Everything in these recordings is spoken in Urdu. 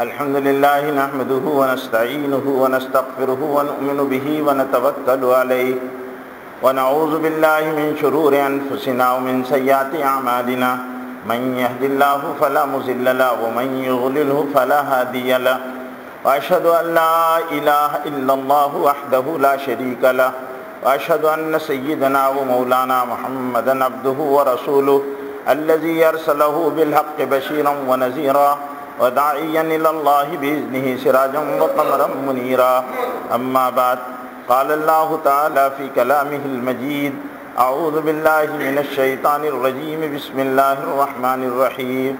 الحمد لله نحمده ونستعينه ونستغفره ونؤمن به ونتوكل عليه ونعوذ بالله من شرور أنفسنا ومن سيئات أعمالنا من يهد الله فلا مضل له ومن يضلله فلا هادي له وأشهد أن لا إله إلا الله وحده لا شريك له وأشهد أن سيدنا ومولانا محمدا عبده ورسوله الذي أرسله بالحق بشيرا ونذيرا وداعيا إلى الله بإذنه سراجا وقمرا منيرا أما بعد قال الله تعالى في كلامه المجيد أعوذ بالله من الشيطان الرجيم بسم الله الرحمن الرحيم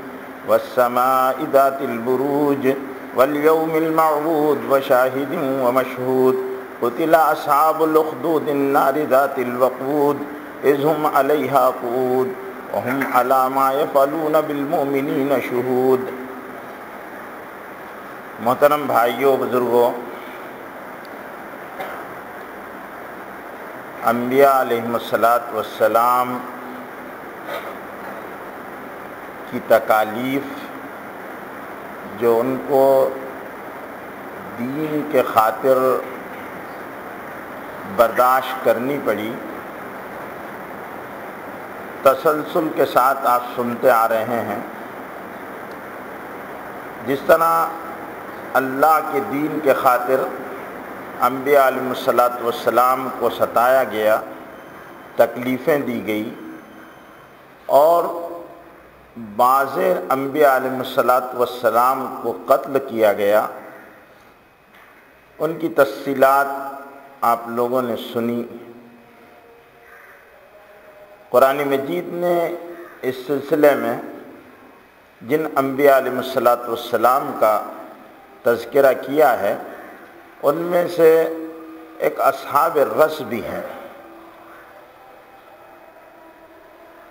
والسماء ذات البروج واليوم الموعود وشاهد ومشهود قتل أصحاب الأخدود النار ذات الوقود إذ هم عليها قعود وهم على ما يفعلون بالمؤمنين شهود۔ محترم بھائیوں، بزرگوں، انبیاء علیہم السلام کی تکالیف جو ان کو دین کے خاطر برداشت کرنی پڑی، تسلسل کے ساتھ آپ سنتے آ رہے ہیں۔ جس طرح اللہ کے دین کے خاطر انبیاء علیہم السلام کو ستایا گیا، تکلیفیں دی گئی، اور بعض انبیاء علیہم السلام کو قتل کیا گیا، ان کی تفصیلات آپ لوگوں نے سنی۔ قرآن مجید نے اس سلسلے میں جن انبیاء علیہم السلام کا تذکرہ کیا ہے، ان میں سے ایک اصحاب الرس بھی ہیں۔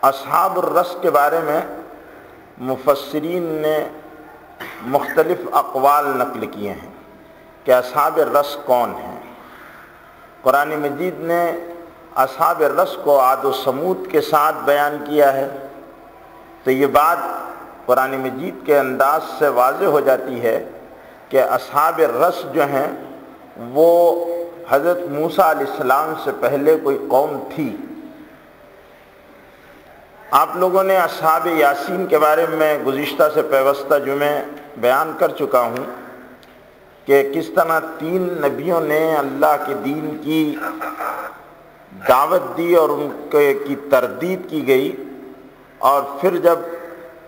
اصحاب الرس کے بارے میں مفسرین نے مختلف اقوال نقل کیے ہیں کہ اصحاب الرس کون ہیں۔ قرآن مجید نے اصحاب الرس کو عاد و سمود کے ساتھ بیان کیا ہے، تو یہ بات قرآن مجید کے انداز سے واضح ہو جاتی ہے کہ اصحاب الرس جو ہیں وہ حضرت موسیٰ علیہ السلام سے پہلے کوئی قوم تھی۔ آپ لوگوں نے اصحاب یاسین کے بارے میں گزشتہ سے پیوستہ جمعے بیان کر چکا ہوں کہ کس طرح 3 نبیوں نے اللہ کے دین کی دعوت دی اور ان کی تردید کی گئی، اور پھر جب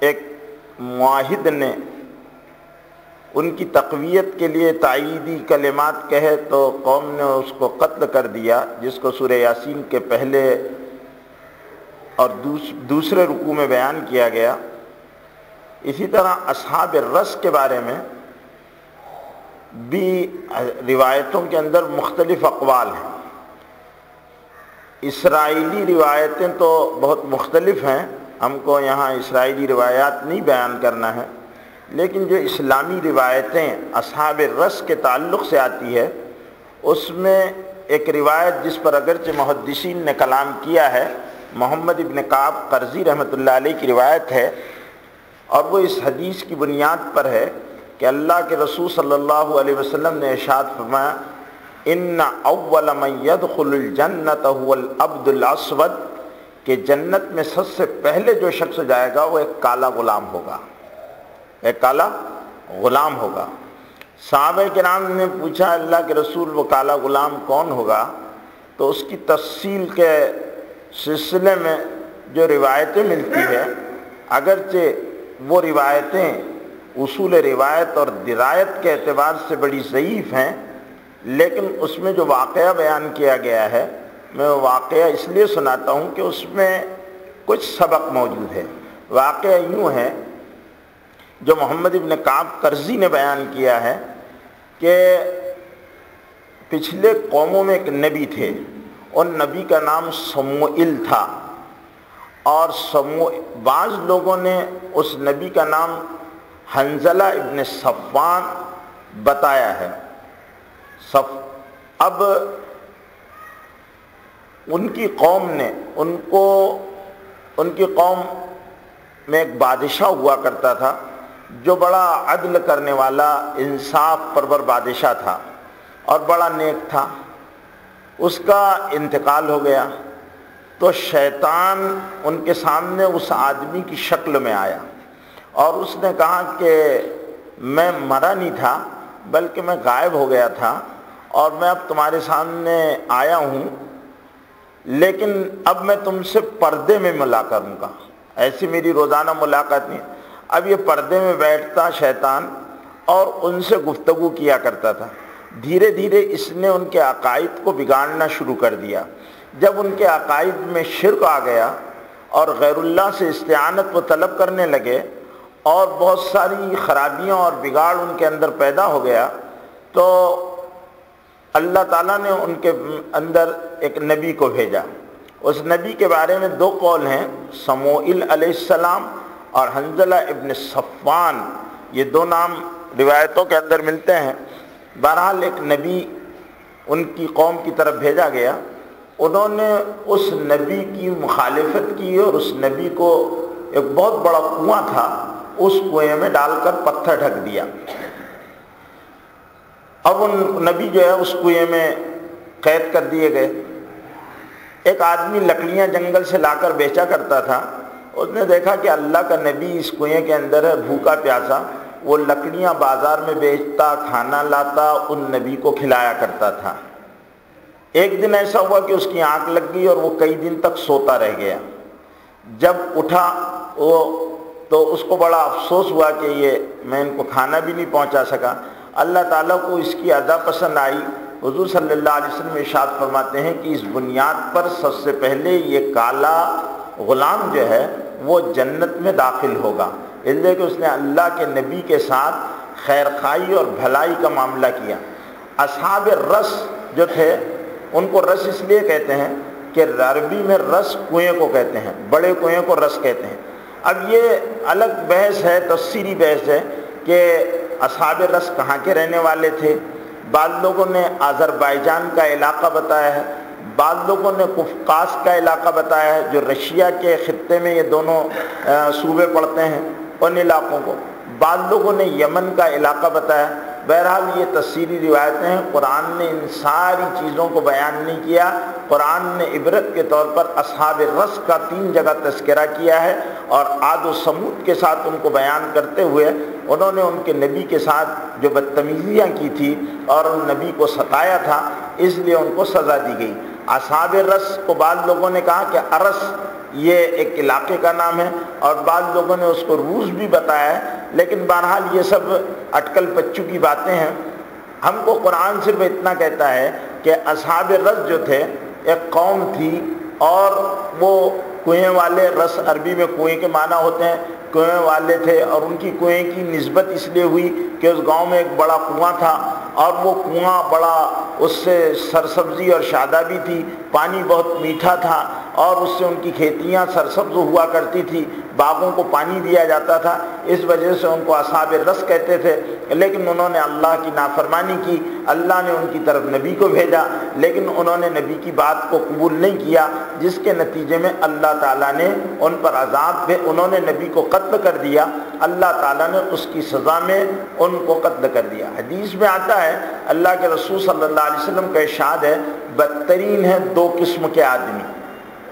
ایک معاہد نے ان کی تقویت کے لیے تائیدی کلمات کہے تو قوم نے اس کو قتل کر دیا، جس کو سورہ یاسین کے پہلے اور دوسرے رکوع میں بیان کیا گیا۔ اسی طرح اصحاب الرس کے بارے میں بھی روایتوں کے اندر مختلف اقوال ہیں۔ اسرائیلی روایتیں تو بہت مختلف ہیں، ہم کو یہاں اسرائیلی روایات نہیں بیان کرنا ہے، لیکن جو اسلامی روایتیں اصحاب الرس کے تعلق سے آتی ہے، اس میں ایک روایت جس پر اگرچہ محدثین نے کلام کیا ہے، محمد ابن کعب قرظی رحمۃ اللہ علیہ کی روایت ہے، اور وہ اس حدیث کی بنیاد پر ہے کہ اللہ کے رسول صلی اللہ علیہ وسلم نے ارشاد فرمایا، ان اول من يدخل الجنت هو العبد الاسود، کہ جنت میں سب سے پہلے جو شخص جائے گا وہ ایک کالا غلام ہوگا، ایک کالا غلام ہوگا۔ صحابہ کرام نے پوچھا اللہ کے رسول وہ کالا غلام کون ہوگا؟ تو اس کی تفصیل کے سلسلے میں جو روایتیں ملتی ہے، اگرچہ وہ روایتیں اصول روایت اور درایت کے اعتبار سے بڑی ضعیف ہیں، لیکن اس میں جو واقعہ بیان کیا گیا ہے، میں وہ واقعہ اس لیے سناتا ہوں کہ اس میں کچھ سبق موجود ہے۔ واقعہ یوں ہے جو محمد ابن کعب قرظی نے بیان کیا ہے کہ پچھلے قوموں میں ایک نبی تھے، اور نبی کا نام سموئیل تھا، اور بعض لوگوں نے اس نبی کا نام حنظلہ ابن صفوان بتایا ہے۔ اب ان کی قوم نے ان کی قوم میں ایک بادشاہ ہوا کرتا تھا جو بڑا عدل کرنے والا انصاف پرور بادشاہ تھا اور بڑا نیک تھا، اس کا انتقال ہو گیا تو شیطان ان کے سامنے اس آدمی کی شکل میں آیا اور اس نے کہا کہ میں مرا نہیں تھا بلکہ میں غائب ہو گیا تھا اور میں اب تمہارے سامنے آیا ہوں، لیکن اب میں تم سے پردے میں ملا کروں گا، ایسی میری روزانہ ملاقات نہیں۔ اب یہ پردے میں بیٹھتا شیطان اور ان سے گفتگو کیا کرتا تھا۔ دھیرے دھیرے اس نے ان کے عقائد کو بگاڑنا شروع کر دیا۔ جب ان کے عقائد میں شرک آ گیا اور غیر اللہ سے استعانت وہ طلب کرنے لگے اور بہت ساری خرابیاں اور بگاڑ ان کے اندر پیدا ہو گیا، تو اللہ تعالیٰ نے ان کے اندر ایک نبی کو بھیجا۔ اس نبی کے بارے میں دو قول ہیں، سموئیل علیہ السلام اور حنظلہ ابن صفوان، یہ دو نام روایتوں کے اندر ملتے ہیں۔ بہرحال ایک نبی ان کی قوم کی طرف بھیجا گیا، انہوں نے اس نبی کی مخالفت کی اور اس نبی کو ایک بہت بڑا کنواں تھا اس کنویں میں ڈال کر پتھر ڈھک دیا۔ اب ان نبی جو ہے اس کنویں میں قید کر دیے گئے۔ ایک آدمی لکڑیاں جنگل سے لا کر بیچا کرتا تھا، اس نے دیکھا کہ اللہ کا نبی اس کنویں کے اندر ہے، بھوکا پیاسا، وہ لکڑیاں بازار میں بیچتا، کھانا لاتا، ان نبی کو کھلایا کرتا تھا۔ ایک دن ایسا ہوا کہ اس کی آنکھ لگ گئی اور وہ کئی دن تک سوتا رہ گیا۔ جب اٹھا وہ تو اس کو بڑا افسوس ہوا کہ یہ میں ان کو کھانا بھی نہیں پہنچا سکا۔ اللہ تعالیٰ کو اس کی ادا پسند آئی۔ حضور صلی اللہ علیہ وسلم ارشاد فرماتے ہیں کہ اس بنیاد پر سب سے پہلے یہ کالا غلام جو ہے وہ جنت میں داخل ہوگا، اس لیے کہ اس نے اللہ کے نبی کے ساتھ خیر خواہی اور بھلائی کا معاملہ کیا۔ اصحاب رس جو تھے ان کو رس اس لیے کہتے ہیں کہ عربی میں رس کنویں کو کہتے ہیں، بڑے کنویں کو رس کہتے ہیں۔ اب یہ الگ بحث ہے، تفسیری بحث ہے کہ اصحاب رس کہاں کے رہنے والے تھے۔ بعض لوگوں نے آذربائیجان کا علاقہ بتایا ہے، بعض لوگوں نے قفقاز کا علاقہ بتایا ہے جو رشیا کے خطے میں یہ دونوں صوبے پڑتے ہیں، ان علاقوں کو، بعض لوگوں نے یمن کا علاقہ بتایا۔ بہرحال یہ تفسیری روایتیں ہیں، قرآن نے ان ساری چیزوں کو بیان نہیں کیا۔ قرآن نے عبرت کے طور پر اصحاب رس کا 3 جگہ تذکرہ کیا ہے، اور عاد و سمود کے ساتھ ان کو بیان کرتے ہوئے انہوں نے ان کے نبی کے ساتھ جو بدتمیزیاں کی تھی اور ان نبی کو ستایا تھا، اس لیے ان کو سزا دی گئی۔ اصحاب رس کو بعض لوگوں نے کہا کہ ارس یہ ایک علاقے کا نام ہے، اور بعض لوگوں نے اس کو روس بھی بتایا ہے، لیکن بہرحال یہ سب اٹکل پچو کی باتیں ہیں۔ ہم کو قرآن صرف اتنا کہتا ہے کہ اصحاب رس جو تھے ایک قوم تھی، اور وہ کنویں والے، رس عربی میں کنویں کے معنی ہوتے ہیں، کنویں والے تھے، اور ان کی کنویں کی نسبت اس لیے ہوئی کہ اس گاؤں میں ایک بڑا کنواں تھا، اور وہ کنواں بڑا، اس سے سرسبزی اور شادابی تھی، پانی بہت میٹھا تھا، اور اس سے ان کی کھیتیاں سرسبز ہوا کرتی تھی، باغوں کو پانی دیا جاتا تھا، اس وجہ سے ان کو اصحاب رس کہتے تھے۔ لیکن انہوں نے اللہ کی نافرمانی کی، اللہ نے ان کی طرف نبی کو بھیجا، لیکن انہوں نے نبی کی بات کو قبول نہیں کیا، جس کے نتیجے میں اللہ تعالیٰ نے ان پر عذاب پہ، انہوں نے نبی کو قتل کر دیا، اللہ تعالیٰ نے اس کی سزا میں ان کو قتل کر دیا۔ حدیث میں آتا ہے، اللہ کے رسول صلی اللہ علیہ وسلم کا ارشاد ہے، بدترین ہیں 2 قسم کے آدمی،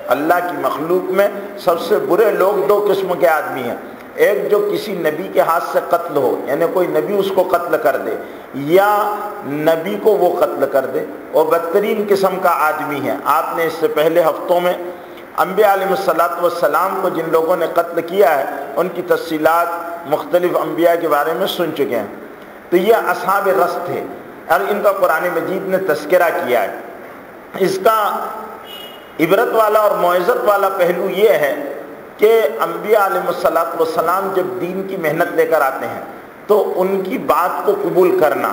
اللہ کی مخلوق میں سب سے برے لوگ 2 قسم کے آدمی ہیں۔ ایک جو کسی نبی کے ہاتھ سے قتل ہو، یعنی کوئی نبی اس کو قتل کر دے یا نبی کو وہ قتل کر دے، وہ بدترین قسم کا آدمی ہے۔ آپ نے اس سے پہلے ہفتوں میں انبیاء علیہ السلام کو جن لوگوں نے قتل کیا ہے ان کی تفصیلات مختلف انبیاء کے بارے میں سن چکے ہیں۔ تو یہ اصحاب رس تھے، اور ان کا قرآن مجید نے تذکرہ کیا ہے۔ اس کا عبرت والا اور موعظت والا پہلو یہ ہے کہ انبیاء علیہ السلام جب دین کی محنت لے کر آتے ہیں تو ان کی بات کو قبول کرنا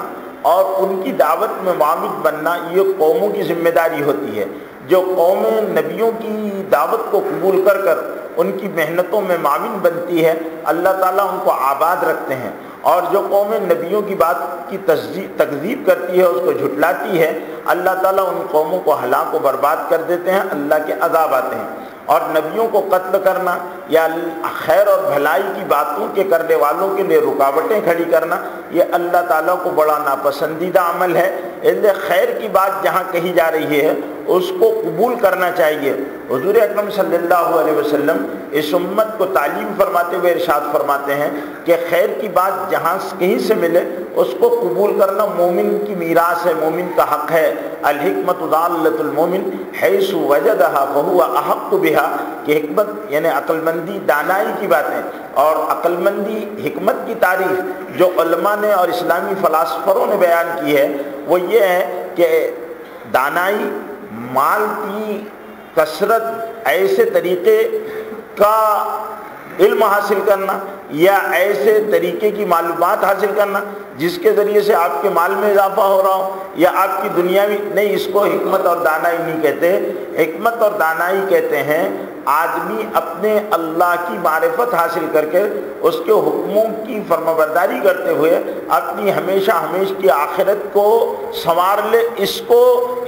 اور ان کی دعوت میں معاون بننا یہ قوموں کی ذمہ داری ہوتی ہے۔ جو قومیں نبیوں کی دعوت کو قبول کر کر ان کی محنتوں میں معاون بنتی ہے، اللہ تعالیٰ ان کو آباد رکھتے ہیں، اور جو قومیں نبیوں کی بات کی تکذیب کرتی ہے، اس کو جھٹلاتی ہے، اللہ تعالیٰ ان قوموں کو ہلاک و برباد کر دیتے ہیں، اللہ کے عذاب آتے ہیں۔ اور نبیوں کو قتل کرنا یا خیر اور بھلائی کی باتوں کے کرنے والوں کے لیے رکاوٹیں کھڑی کرنا، یہ اللہ تعالیٰ کو بڑا ناپسندیدہ عمل ہے۔ اس لیے خیر کی بات جہاں کہی جا رہی ہے اس کو قبول کرنا چاہیے۔ حضور اکرم صلی اللہ علیہ وسلم اس امت کو تعلیم فرماتے ہوئے ارشاد فرماتے ہیں کہ خیر کی بات جہاں کہیں سے ملے اس کو قبول کرنا مومن کی میراث ہے، مومن کا حق ہے۔ الحکمت ضالۃ المومن حیث وجدہا فہو احق بہا، کہ حکمت یعنی عقل مندی دانائی کی باتیں اور عقل مندی حکمت کی تعریف جو علماء نے اور اسلامی فلاسفروں نے بیان کی ہے وہ یہ ہے کہ دانائی مال کی کثرت، ایسے طریقے کا علم حاصل کرنا یا ایسے طریقے کی معلومات حاصل کرنا جس کے ذریعے سے آپ کے مال میں اضافہ ہو رہا ہو یا آپ کی دنیاوی، نہیں، اس کو حکمت اور دانائی نہیں کہتے۔ حکمت اور دانائی کہتے ہیں آدمی اپنے اللہ کی معرفت حاصل کر کے اس کے حکموں کی فرمانبرداری کرتے ہوئے اپنی ہمیشہ ہمیشہ کی آخرت کو سنوار لے، اس کو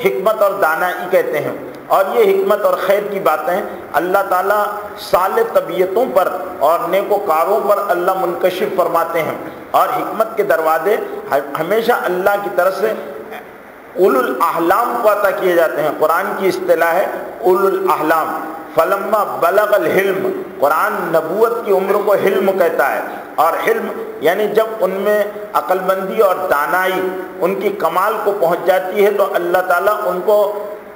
حکمت اور دانائی کہتے ہیں۔ اور یہ حکمت اور خیر کی باتیں اللہ تعالیٰ صالح طبیعتوں پر اور نیکوکاروں پر اللہ منکشف فرماتے ہیں، اور حکمت کے دروازے ہمیشہ اللہ کی طرف سے اولو الاحلام کو عطا کیے جاتے ہیں۔ قرآن کی اصطلاح ہے اولو الاحلام۔ فلما بلغ الحلم، قرآن نبوت کی عمر کو حلم کہتا ہے، اور حلم یعنی جب ان میں عقل مندی اور دانائی ان کی کمال کو پہنچ جاتی ہے تو اللہ تعالیٰ ان کو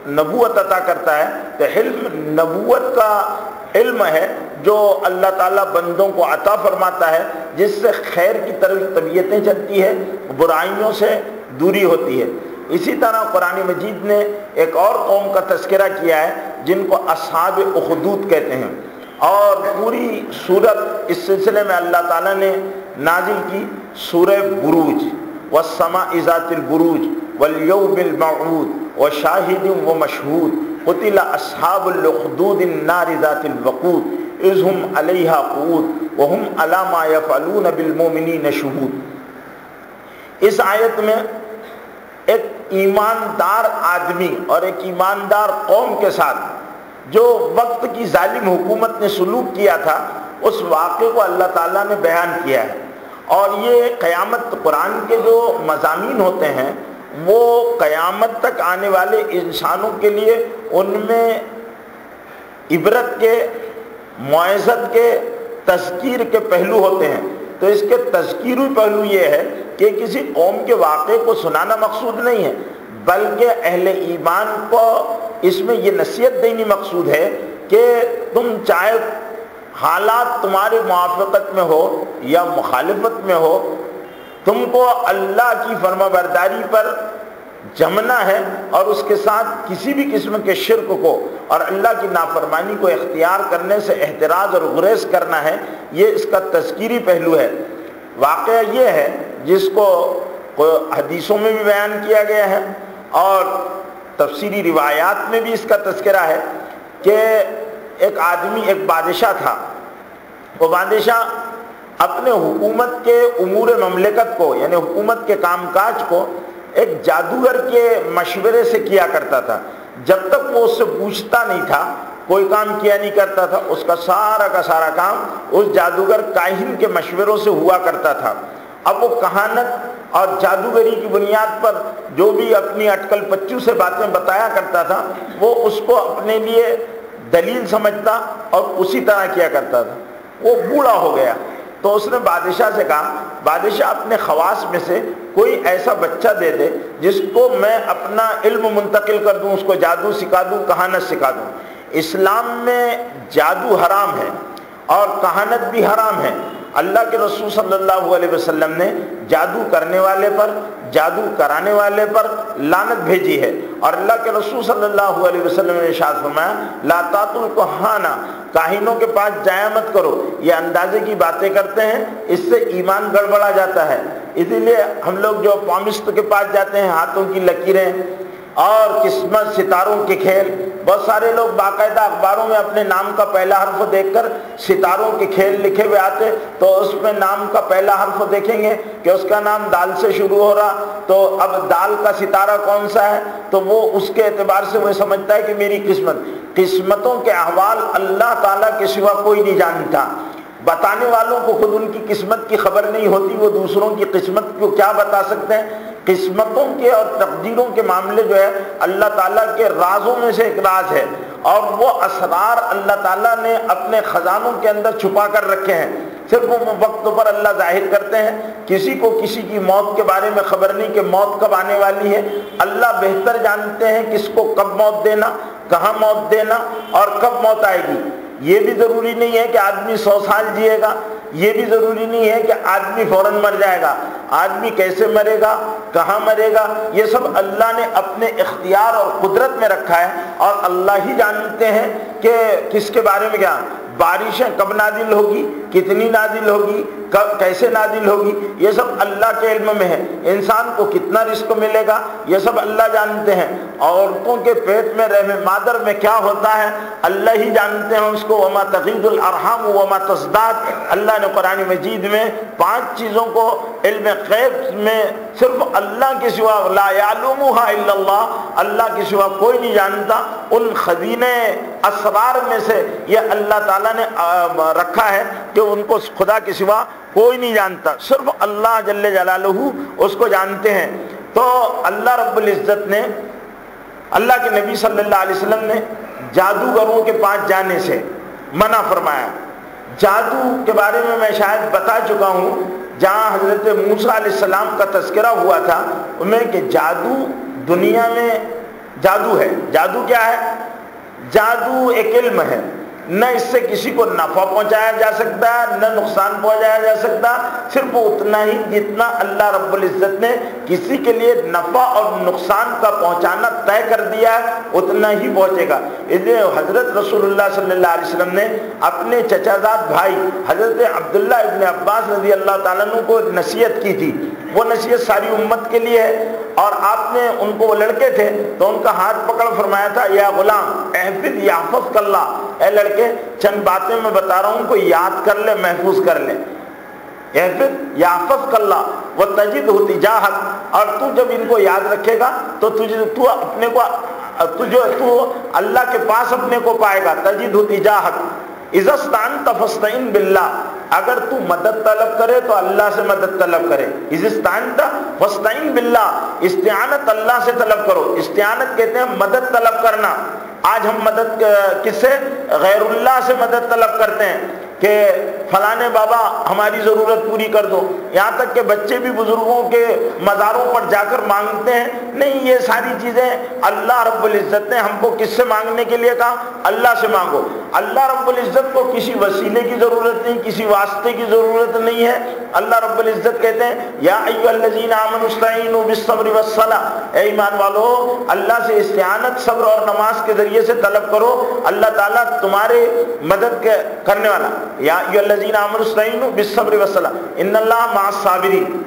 نبوت عطا کرتا ہے۔ تو حلم نبوت کا علم ہے جو اللہ تعالیٰ بندوں کو عطا فرماتا ہے، جس سے خیر کی طرف طبیعتیں چلتی ہے، برائیوں سے دوری ہوتی ہے۔ اسی طرح قرآن مجید نے ایک اور قوم کا تذکرہ کیا ہے جن کو اصحاب اخدود کہتے ہیں، اور پوری سورت اس سلسلے میں اللہ تعالیٰ نے نازل کی سورہ بروج، والسماء ذات البروج والیوم الموعود وشاہد ومشہود قتل اصحاب الاخدود النار ذات الوقود اذ هم علیہا قعود وهم علی ما یفعلون بالمؤمنین شہود۔ اس آیت میں ایک ایماندار آدمی اور ایک ایماندار قوم کے ساتھ جو وقت کی ظالم حکومت نے سلوک کیا تھا اس واقعے کو اللہ تعالیٰ نے بیان کیا ہے، اور یہ قیامت قرآن کے جو مضامین ہوتے ہیں وہ قیامت تک آنے والے انسانوں کے لیے ان میں عبرت کے، موعظت کے، تذکیر کے پہلو ہوتے ہیں۔ تو اس کے تذکیری پہلو یہ ہے کہ کسی قوم کے واقعے کو سنانا مقصود نہیں ہے، بلکہ اہل ایمان کو اس میں یہ نصیحت دینی مقصود ہے کہ تم چاہے حالات تمہارے موافقت میں ہو یا مخالفت میں ہو، تم کو اللہ کی فرما برداری پر جمنا ہے اور اس کے ساتھ کسی بھی قسم کے شرک کو اور اللہ کی نافرمانی کو اختیار کرنے سے احتراز اور گریز کرنا ہے۔ یہ اس کا تذکیری پہلو ہے۔ واقعہ یہ ہے جس کو حدیثوں میں بھی بیان کیا گیا ہے اور تفسیری روایات میں بھی اس کا تذکرہ ہے کہ ایک آدمی، ایک بادشاہ تھا، وہ بادشاہ اپنے حکومت کے امور مملکت کو یعنی حکومت کے کام کاج کو ایک جادوگر کے مشورے سے کیا کرتا تھا۔ جب تک وہ اس سے پوچھتا نہیں تھا کوئی کام کیا نہیں کرتا تھا، اس کا سارا کام اس جادوگر کاہن کے مشوروں سے ہوا کرتا تھا۔ اب وہ کہانت اور جادوگری کی بنیاد پر جو بھی اپنی اٹکل پچو سے باتیں بتایا کرتا تھا وہ اس کو اپنے لیے دلیل سمجھتا اور اسی طرح کیا کرتا تھا۔ وہ بوڑھا ہو گیا تو اس نے بادشاہ سے کہا، بادشاہ اپنے خواص میں سے کوئی ایسا بچہ دے دے جس کو میں اپنا علم منتقل کر دوں، اس کو جادو سکھا دوں، کہانت سکھا دوں۔ اسلام میں جادو حرام ہے اور کہانت بھی حرام ہے۔ اللہ کے رسول صلی اللہ علیہ وسلم نے جادو کرنے والے پر، جادو کرانے والے پر لعنت بھیجی ہے، اور اللہ کے رسول صلی اللہ علیہ وسلم نے ارشاد فرمایا لا تاتوا الکہانہ، کاہنوں کے پاس جایا مت کرو، یہ اندازے کی باتیں کرتے ہیں، اس سے ایمان گڑبڑا جاتا ہے۔ اسی لیے ہم لوگ جو پامسٹ کے پاس جاتے ہیں، ہاتھوں کی لکیریں اور قسمت ستاروں کے کھیل بہت سارے لوگ باقاعدہ اخباروں میں اپنے نام کا پہلا حرف دیکھ کر ستاروں کے کھیل لکھے ہوئے آتے، تو اس میں نام کا پہلا حرف دیکھیں گے کہ اس کا نام دال سے شروع ہو رہا، تو اب دال کا ستارہ کون سا ہے، تو وہ اس کے اعتبار سے وہ سمجھتا ہے کہ میری قسمتوں کے احوال اللہ تعالیٰ کے سوا کوئی نہیں جانتا۔ بتانے والوں کو خود ان کی قسمت کی خبر نہیں ہوتی، وہ دوسروں کی قسمت کو کیا بتا سکتے ہیں؟ قسمتوں کے اور تقدیروں کے معاملے جو ہے اللہ تعالیٰ کے رازوں میں سے ایک راز ہے، اور وہ اسرار اللہ تعالیٰ نے اپنے خزانوں کے اندر چھپا کر رکھے ہیں، صرف وہ وقت پر اللہ ظاہر کرتے ہیں۔ کسی کو کسی کی موت کے بارے میں خبر نہیں کہ موت کب آنے والی ہے، اللہ بہتر جانتے ہیں کس کو کب موت دینا، کہاں موت دینا اور کب موت آئے گی۔ یہ بھی ضروری نہیں ہے کہ آدمی 100 سال جیے گا، یہ بھی ضروری نہیں ہے کہ آدمی فوراً مر جائے گا، آدمی کیسے مرے گا، کہاں مرے گا، یہ سب اللہ نے اپنے اختیار اور قدرت میں رکھا ہے، اور اللہ ہی جانتے ہیں کہ کس کے بارے میں کیا۔ بارشیں کب نازل ہوگی، کتنی نازل ہوگی، کب کیسے نازل ہوگی، یہ سب اللہ کے علم میں ہے۔ انسان کو کتنا رزق ملے گا، یہ سب اللہ جانتے ہیں۔ عورتوں کے پیٹ میں رحم مادر میں کیا ہوتا ہے اللہ ہی جانتے ہیں اس کو۔ وما تغیض الارحام وما تزداد، اللہ نے قرآن مجید میں 5 چیزوں کو علم غیب میں صرف اللہ کے سوا، لا یعلمها الا اللہ، اللہ کے سوا کوئی نہیں جانتا۔ ان خزینے اسرار میں سے یہ اللہ تعالیٰ نے رکھا ہے کہ ان کو خدا کے سوا کوئی نہیں جانتا، صرف اللہ جل جلالہ اس کو جانتے ہیں۔ تو اللہ رب العزت نے، اللہ کے نبی صلی اللہ علیہ وسلم نے جادوگروں کے پاس جانے سے منع فرمایا۔ جادو کے بارے میں شاید بتا چکا ہوں، جہاں حضرت موسیٰ علیہ السلام کا تذکرہ ہوا تھا ان میں کہ جادو دنیا میں جادو ہے۔ جادو کیا ہے؟ جادو ایک علم ہے، نہ اس سے کسی کو نفع پہنچایا جا سکتا، نہ نقصان پہنچایا جا سکتا، صرف اتنا ہی جتنا اللہ رب العزت نے کسی کے لیے نفع اور نقصان کا پہنچانا طے کر دیا ہے اتنا ہی پہنچے گا۔ اس لیے حضرت رسول اللہ صلی اللہ علیہ وسلم نے اپنے چچا زاد بھائی حضرت عبداللہ ابن عباس رضی اللہ تعالیٰ عنہ کو نصیحت کی تھی، وہ نصیحت ساری امت کے لیے ہے، اور آپ نے ان کو، وہ لڑکے تھے تو ان کا ہاتھ پکڑ فرمایا تھا، یا غلام احفظ یحفظک اللہ، اے لڑکے چند باتیں میں بتا رہا ہوں ان کو یاد کر لے، محفوظ کر لے۔ احفظ یحفظک اللہ وتجدہ تجاہک، اور تو جب ان کو یاد رکھے گا تو تو اپنے کو تو اللہ کے پاس اپنے کو پائے گا۔ تجدہ تجاہک، اذا استعنت فاستعن باللہ، اگر تو مدد طلب کرے تو اللہ سے مدد طلب کرے۔ اذا استعنت فاستعن باللہ، استعانت اللہ سے طلب کرو۔ استعانت کہتے ہیں مدد طلب کرنا۔ آج ہم مدد کس سے؟ غیر اللہ سے مدد طلب کرتے ہیں کہ فلانے بابا ہماری ضرورت پوری کر دو، یہاں تک کہ بچے بھی بزرگوں کے مزاروں پر جا کر مانگتے ہیں۔ نہیں، یہ ساری چیزیں اللہ رب العزت نے ہم کو کس سے مانگنے کے لیے کہا؟ اللہ سے مانگو۔ اللہ رب العزت کو کسی وسیلے کی ضرورت نہیں، کسی واسطے کی ضرورت نہیں ہے۔ اللہ رب العزت کہتے ہیں یا ایھا الذین آمنوا استعینوا بالصبر والصلاۃ، اے ایمان والو اللہ سے استعانت صبر اور نماز کے ذریعے سے طلب کرو، اللہ تعالیٰ تمہارے مدد کرنے والا۔ یا ایھا الذین آمنوا استعینوا بالصبر والصلاۃ ان اللہ مع الصابرین،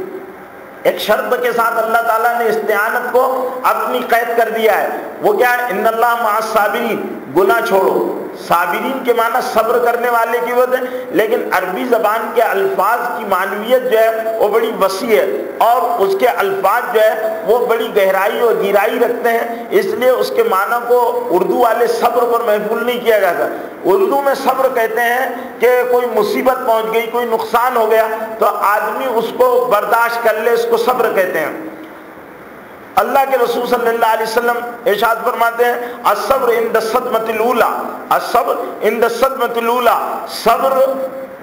ایک شرط کے ساتھ اللہ تعالیٰ نے استعانت کو اپنی قید کر دیا ہے، وہ کیا ہے؟ ان اللہ مع الصابرین، گناہ چھوڑو۔ صابرین کے معنی صبر کرنے والے کی ہوتے ہیں، لیکن عربی زبان کے الفاظ کی معنویت جو ہے وہ بڑی وسیع ہے، اور اس کے الفاظ جو ہے وہ بڑی گہرائی اور گہرائی رکھتے ہیں، اس لیے اس کے معنی کو اردو والے صبر پر محفوظ نہیں کیا جاتا۔ اردو میں صبر کہتے ہیں کہ کوئی مصیبت پہنچ گئی، کوئی نقصان ہو گیا تو آدمی اس کو برداشت کر لے، اس کو صبر کہتے ہیں۔ اللہ کے رسول صلی اللہ علیہ وسلم ارشاد فرماتے ہیں الصبر عند الصدمۃ الاولی، الصبر عند الصدمۃ الاولی، صبر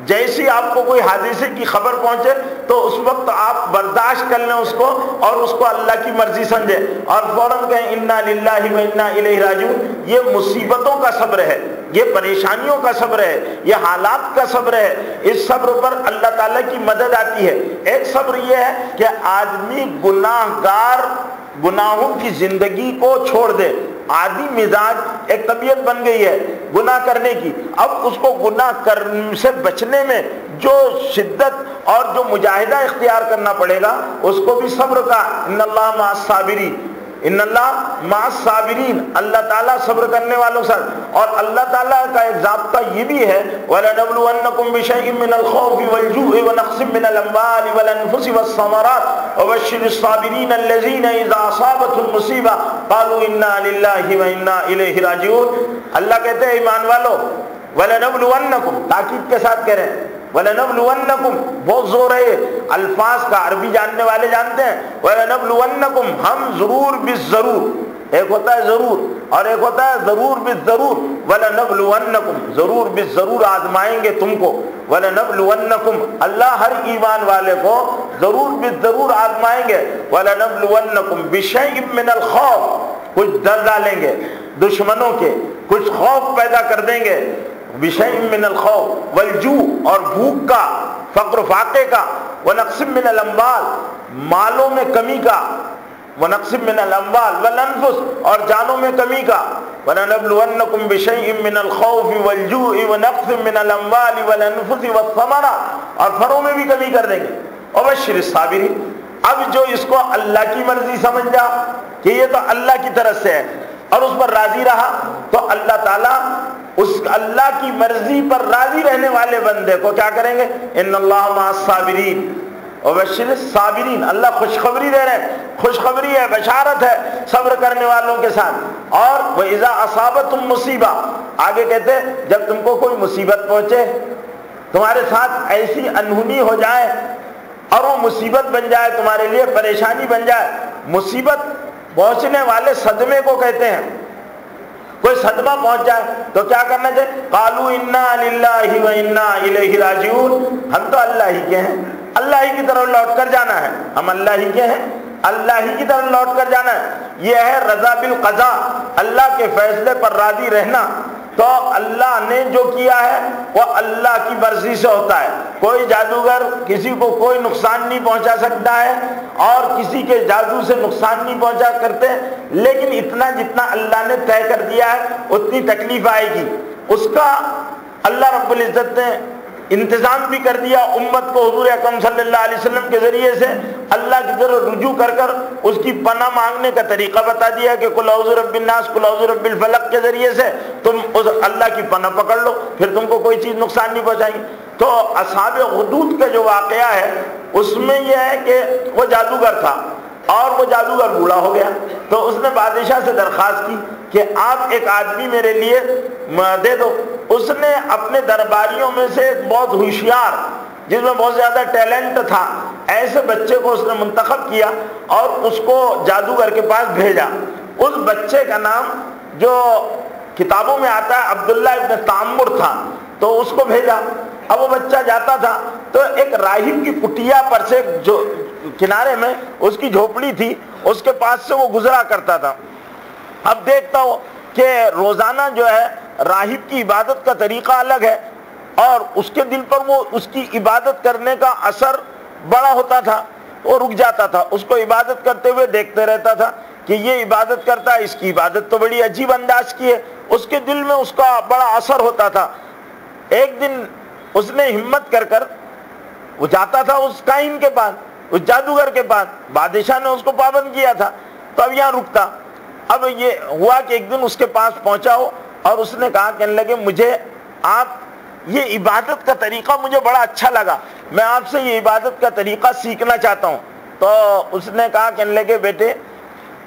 جیسی آپ کو کوئی حادثے کی خبر پہنچے تو اس وقت آپ برداشت کر لیں اس کو، اور اس کو اللہ کی مرضی سمجھیں اور فوراً کہیں انا للہ و انا الیہ راجعون۔ یہ مصیبتوں کا صبر ہے، یہ پریشانیوں کا صبر ہے، یہ حالات کا صبر ہے۔ اس صبر پر اللہ تعالیٰ کی مدد آتی ہے۔ ایک صبر یہ ہے کہ آدمی گناہ گار گناہوں کی زندگی کو چھوڑ دے، عادی مزاج ایک طبیعت بن گئی ہے گناہ کرنے کی، اب اس کو گناہ کرنے سے بچنے میں جو شدت اور جو مجاہدہ اختیار کرنا پڑے گا اس کو بھی صبر کا ان اللہ مع الصابرین۔ ان اللہ مع الصابرین، اللہ تعالیٰ صبر کرنے والوں کے ساتھ۔ اور اللہ تعالیٰ کا ایک ضابطہ یہ بھی ہے وَلَنَبْلُوَنَّكُمْ بِشَيْءٍ مِّنَ الْخَوْفِ وَالْجُوعِ وَنَقْصٍ مِّنَ الْأَمْوَالِ وَالْأَنفُسِ وَالثَّمَرَاتِ وَبَشِّرِ الصَّابِرِينَ الَّذِينَ إِذَا أَصَابَتْهُمْ مُصِيبَةٌ قَالُوا إِنَّا لِلَّهِ وَإِنَّا إِلَيْهِ راجعون۔ اللہ کہتے ہیں ایمان والو وَلَنَبْلُوَنَّكُمْ، تاکید کے ساتھ کہہ رہے ہیں وَلَنَبْلُوَنَّكُمْ، بہت زور ہے الفاظ کا، عربی جاننے والے جانتے ہیں۔ وَلَنَبْلُوَنَّكُمْ، ہم ضرور بالضرور، ایک ہوتا ہے ضرور اور ایک ہوتا ہے ضرور بالضرور۔ وَلَنَبْلُوَنَّكُمْ، ضرور بالضرور آزمائیں گے تم کو۔ وَلَنَبْلُوَنَّكُمْ، اللہ ہر ایمان والے کو ضرور بالضرور آزمائیں گے۔ وَلَنَبْلُوَنَّكُمْ بِشَيْءٍ مِّنَ الْخَوْفِ، کچھ ڈر ڈالیں گے دشمنوں کے، کچھ خوف پیدا کر دیں گے۔ بِشَيْءٍ مِّنَ الْخَوْفِ وَالْجُوعِ، اور بھوک کا، فقر و فاقے کا۔ وَنَقْصٍ مِّنَ الْأَمْوَالِ، مالوں میں کمی کا۔ وَنَقْصٍ مِّنَ الْأَمْوَالِ وَالْأَنفُسِ، اور جانوں میں کمی کا۔ وَلَنَبْلُوَنَّكُمْ بِشَيْءٍ مِّنَ الْخَوْفِ وَالْجُوعِ وَنَقْصٍ مِّنَ الْأَمْوَالِ وَالْأَنفُسِ وَالثَّمَرَاتِ، اور پھلوں میں بھی کمی کر دیں گے۔ وَبَشِّرِ الصَّابِرِينَ، اب جو اس کو اللہ کی مرضی سمجھ جا کہ یہ تو اللہ کی طرف سے ہے اور اس پر راضی رہا، تو اللہ تعالیٰ اس اللہ کی مرضی پر راضی رہنے والے بندے کو کیا کریں گے؟ ان اللہ مع الصابرین وبشر الصابرین، اللہ خوشخبری دے رہے ہیں، خوشخبری ہے، بشارت ہے صبر کرنے والوں کے ساتھ۔ اور وَإِذَا أَصَابَتْهُمْ مُصِیبَةٌ، آگے کہتے ہیں جب تم کو کوئی مصیبت پہنچے، تمہارے ساتھ ایسی انہونی ہو جائے اور وہ مصیبت بن جائے، تمہارے لیے پریشانی بن جائے۔ مصیبت پہنچنے والے صدمے کو کہتے ہیں، کوئی صدمہ پہنچ جائے تو کیا کرنا چاہیے؟ قالوا انا للہ وانا الیہ راجعون، ہم تو اللہ ہی کے ہیں، اللہ ہی کی طرف لوٹ کر جانا ہے، ہم اللہ ہی کے ہیں، اللہ ہی کی طرف لوٹ کر جانا ہے۔ یہ ہے رضا بالقضاء، اللہ کے فیصلے پر راضی رہنا۔ تو اللہ نے جو کیا ہے وہ اللہ کی مرضی سے ہوتا ہے۔ کوئی جادوگر کسی کو کوئی نقصان نہیں پہنچا سکتا ہے اور کسی کے جادو سے نقصان نہیں پہنچا کرتے، لیکن اتنا جتنا اللہ نے طے کر دیا ہے اتنی تکلیف آئے گی، اس کا اللہ رب العزت نے انتظام بھی کر دیا۔ امت کو حضور اکرم صلی اللہ علیہ وسلم کے ذریعے سے اللہ کی طرف رجوع کر کر اس کی پناہ مانگنے کا طریقہ بتا دیا کہ قل اعوذ برب الناس، قل اعوذ برب الفلق کے ذریعے سے تم اس اللہ کی پناہ پکڑ لو، پھر تم کو کوئی چیز نقصان نہیں پہنچائے گی۔ تو اصحاب غدود کا جو واقعہ ہے اس میں یہ ہے کہ وہ جادوگر تھا اور وہ جادوگر بوڑھا ہو گیا، تو اس نے بادشاہ سے درخواست کی کہ آپ ایک آدمی میرے لیے دے دو۔ اس نے اپنے درباریوں میں سے ایک بہت ہوشیار، جس میں بہت زیادہ ٹیلنٹ تھا، ایسے بچے کو اس نے منتخب کیا اور اس کو جادوگر کے پاس بھیجا۔ اس بچے کا نام جو کتابوں میں آتا ہے عبداللہ ابن تعمر تھا، تو اس کو بھیجا۔ اب وہ بچہ جاتا تھا تو ایک راہب کی کٹیا پر سے جو کنارے میں اس کی جھوپڑی تھی اس کے پاس سے وہ گزرا کرتا تھا۔ اب دیکھتا ہو کہ روزانہ جو ہے راہب کی عبادت کا طریقہ الگ ہے اور اس کے دل پر وہ اس کی عبادت کرنے کا اثر بڑا ہوتا تھا، وہ رک جاتا تھا، اس کو عبادت کرتے ہوئے دیکھتے رہتا تھا کہ یہ عبادت کرتا ہے، اس کی عبادت تو بڑی عجیب انداز کی ہے، اس کے دل میں اس کا بڑا اثر ہوتا تھا۔ ایک دن اس نے ہمت کر کر وہ جاتا تھا اس کائن کے پاس، اس جادوگر کے پاس، بادشاہ نے اس کو پابند کیا تھا تو اب یہاں رکتا۔ اب یہ ہوا کہ ایک دن اس کے پاس پہنچا ہو اور اس نے کہا، کہنے لگے مجھے آپ یہ عبادت کا طریقہ مجھے بڑا اچھا لگا، میں آپ سے یہ عبادت کا طریقہ سیکھنا چاہتا ہوں۔ تو اس نے کہا، کہنے لگے بیٹے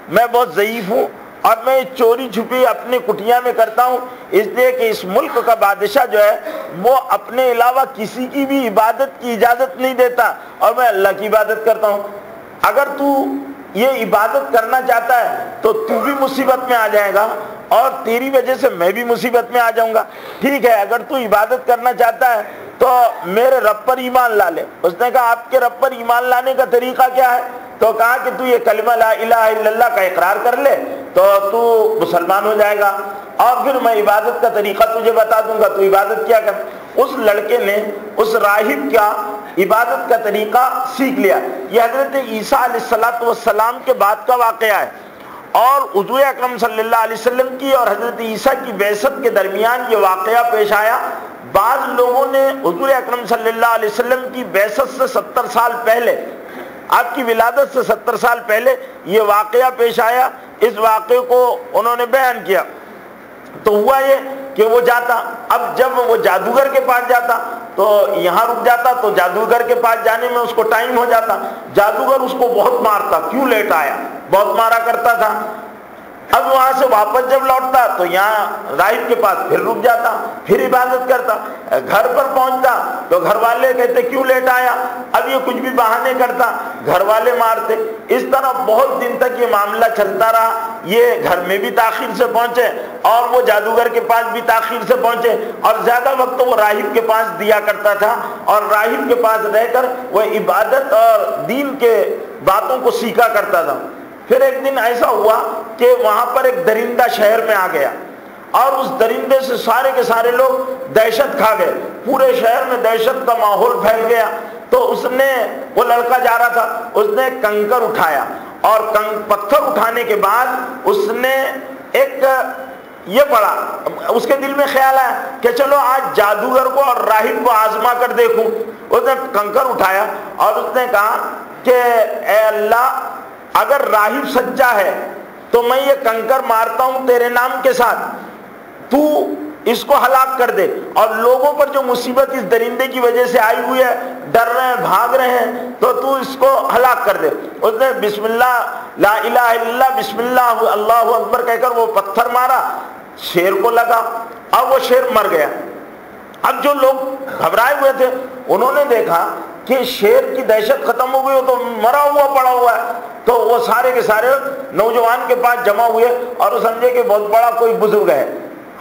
میں بہت ضعیف ہوں اور میں چوری چھپی اپنے کٹیا میں کرتا ہوں، اس لیے کہ اس ملک کا بادشاہ جو ہے وہ اپنے علاوہ کسی کی بھی عبادت کی اجازت نہیں دیتا اور میں اللہ کی عبادت کرتا ہوں۔ اگر تو یہ عبادت کرنا چاہتا ہے تو تو بھی مصیبت میں آ جائے گا اور تیری وجہ سے میں بھی مصیبت میں آ جاؤں گا، ٹھیک ہے اگر تو عبادت کرنا چاہتا ہے تو میرے رب پر ایمان لا لے۔ اس نے کہا آپ کے رب پر ایمان لانے کا طریقہ کیا ہے؟ تو کہا کہ تو یہ کلمہ لا الہ الا اللہ کا اقرار کر لے تو تو مسلمان ہو جائے گا، اور پھر میں عبادت کا طریقہ تجھے بتا دوں گا، تو عبادت کیا کر۔ اس لڑکے نے اس راہب کا عبادت کا طریقہ سیکھ لیا۔ یہ حضرت عیسیٰ علیہ السلام کے بعد کا واقعہ ہے، اور حضور اکرم صلی اللہ علیہ وسلم کی اور حضرت عیسیٰ کی بعثت کے درمیان یہ واقعہ پیش آیا۔ بعض لوگوں نے حضور اکرم صلی اللہ علیہ وسلم کی بعثت سے 70 سال پہلے آپ کی ولادت سے 70 سال پہلے یہ واقعہ پیش آیا، اس واقعے کو انہوں نے بیان کیا۔ تو ہوا یہ کہ وہ جاتا، اب جب وہ جادوگر کے پاس جاتا تو یہاں رک جاتا، تو جادوگر کے پاس جانے میں اس کو ٹائم ہو جاتا، جادوگر اس کو بہت مارتا، کیوں لیٹ آیا، بہت مارا کرتا تھا۔ اب وہاں سے واپس جب لوٹتا تو یہاں راہب کے پاس پھر رک جاتا، پھر عبادت کرتا، گھر پر پہنچتا تو گھر والے کہتے کیوں لیٹ آیا، اب یہ کچھ بھی بہانے کرتا، گھر والے مارتے۔ اس طرح بہت دن تک یہ معاملہ چلتا رہا، یہ گھر میں بھی تاخیر سے پہنچے اور وہ جادوگر کے پاس بھی تاخیر سے پہنچے، اور زیادہ وقت وہ راہب کے پاس دیا کرتا تھا اور راہب کے پاس رہ کر وہ عبادت اور دین کے باتوں کو سیکھا کرتا تھا۔ پھر ایک دن ایسا ہوا کہ وہاں پر ایک درندہ شہر میں آ گیا اور اس درندے سے سارے کے سارے لوگ دہشت کھا گئے، پورے شہر میں دہشت کا ماحول پھیل گیا۔ تو اس نے، وہ لڑکا جا رہا تھا، اس نے کنکر اٹھایا اور پتھر اٹھانے کے بعد اس نے ایک یہ پڑھا، اس کے دل میں خیال آیا کہ چلو آج جادوگر کو اور راہب کو آزما کر دیکھوں۔ اس نے کنکر اٹھایا اور اس نے کہا کہ اے اللہ، اگر راہب سچا ہے تو میں یہ کنکر مارتا ہوں تیرے نام کے ساتھ، تو اس کو ہلاک کر دے، اور لوگوں پر جو مصیبت اس درندے کی وجہ سے آئی ہوئی ہے، ڈر رہے ہیں، بھاگ رہے ہیں، تو اس کو ہلاک کر دے۔ اس نے بسم اللہ، لا الہ الا اللہ، بسم اللہ، اللہ اکبر کہہ کر وہ پتھر مارا، شیر کو لگا اور وہ شیر مر گیا۔ اب جو لوگ گھبرائے ہوئے تھے انہوں نے دیکھا کہ شیر کی دہشت ختم ہو گئی، وہ تو مرا ہوا پڑا ہوا ہے، تو وہ سارے کے سارے نوجوان کے پاس جمع ہوئے اور وہ سمجھے کہ بہت بڑا کوئی بزرگ ہے۔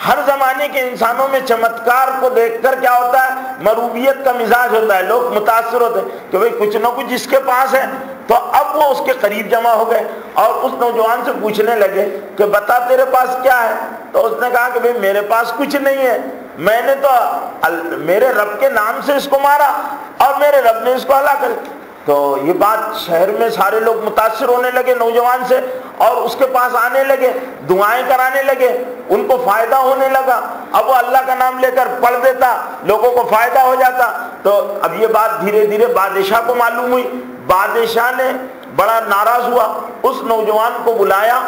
ہر زمانے کے انسانوں میں چمتکار کو دیکھ کر کیا ہوتا ہے، مروبیت کا مزاج ہوتا ہے، لوگ متاثر ہوتے ہیں کہ بھئی کچھ نہ کچھ اس کے پاس ہے۔ تو اب وہ اس کے قریب جمع ہو گئے اور اس نوجوان سے پوچھنے لگے کہ بتا تیرے پاس کیا ہے؟ تو اس نے کہا کہ بھئی میرے پاس کچھ نہیں ہے، میں نے تو میرے رب کے نام سے اس کو مارا اور میرے رب نے اس کو ہلاک کر۔ تو یہ بات شہر میں سارے لوگ متاثر ہونے لگے نوجوان سے اور اس کے پاس آنے لگے، دعائیں کرانے لگے، ان کو فائدہ ہونے لگا۔ اب وہ اللہ کا نام لے کر پڑھ دیتا، لوگوں کو فائدہ ہو جاتا۔ تو اب یہ بات دھیرے دھیرے بادشاہ کو معلوم ہوئی، بادشاہ نے بڑا ناراض ہوا، اس نوجوان کو بلایا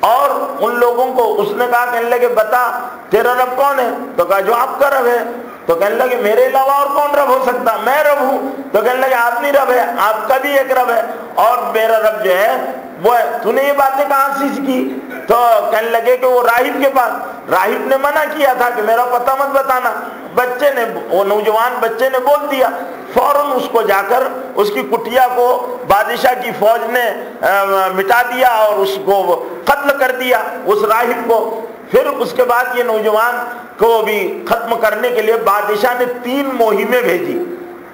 اور ان لوگوں کو اس نے کہا، کہنے لگے بتا تیرا رب کون ہے؟ تو کہا جو آپ کا رب ہے۔ تو کہنے لگے میرے علاوہ اور کون رب ہو سکتا، میں رب ہوں۔ تو کہنے لگے آپ نہیں رب ہے، آپ کا بھی ایک رب ہے اور میرا رب جو ہے وہ ہے۔ تو نے یہ باتیں کہاں سے کی؟ تو کہنے لگے کہ وہ راہب کے پاس، راہب نے منع کیا تھا کہ میرا پتہ مت بتانا۔ بچے نے، وہ نوجوان بچے نے بول دیا، فوراً اس کو جا کر اس کی کٹیا کو بادشاہ کی فوج نے مٹا دیا اور اس کو قتل کر دیا، اس راہب کو۔ پھر اس کے بعد یہ نوجوان کو بھی ختم کرنے کے لیے بادشاہ نے 3 مہمیں بھیجی۔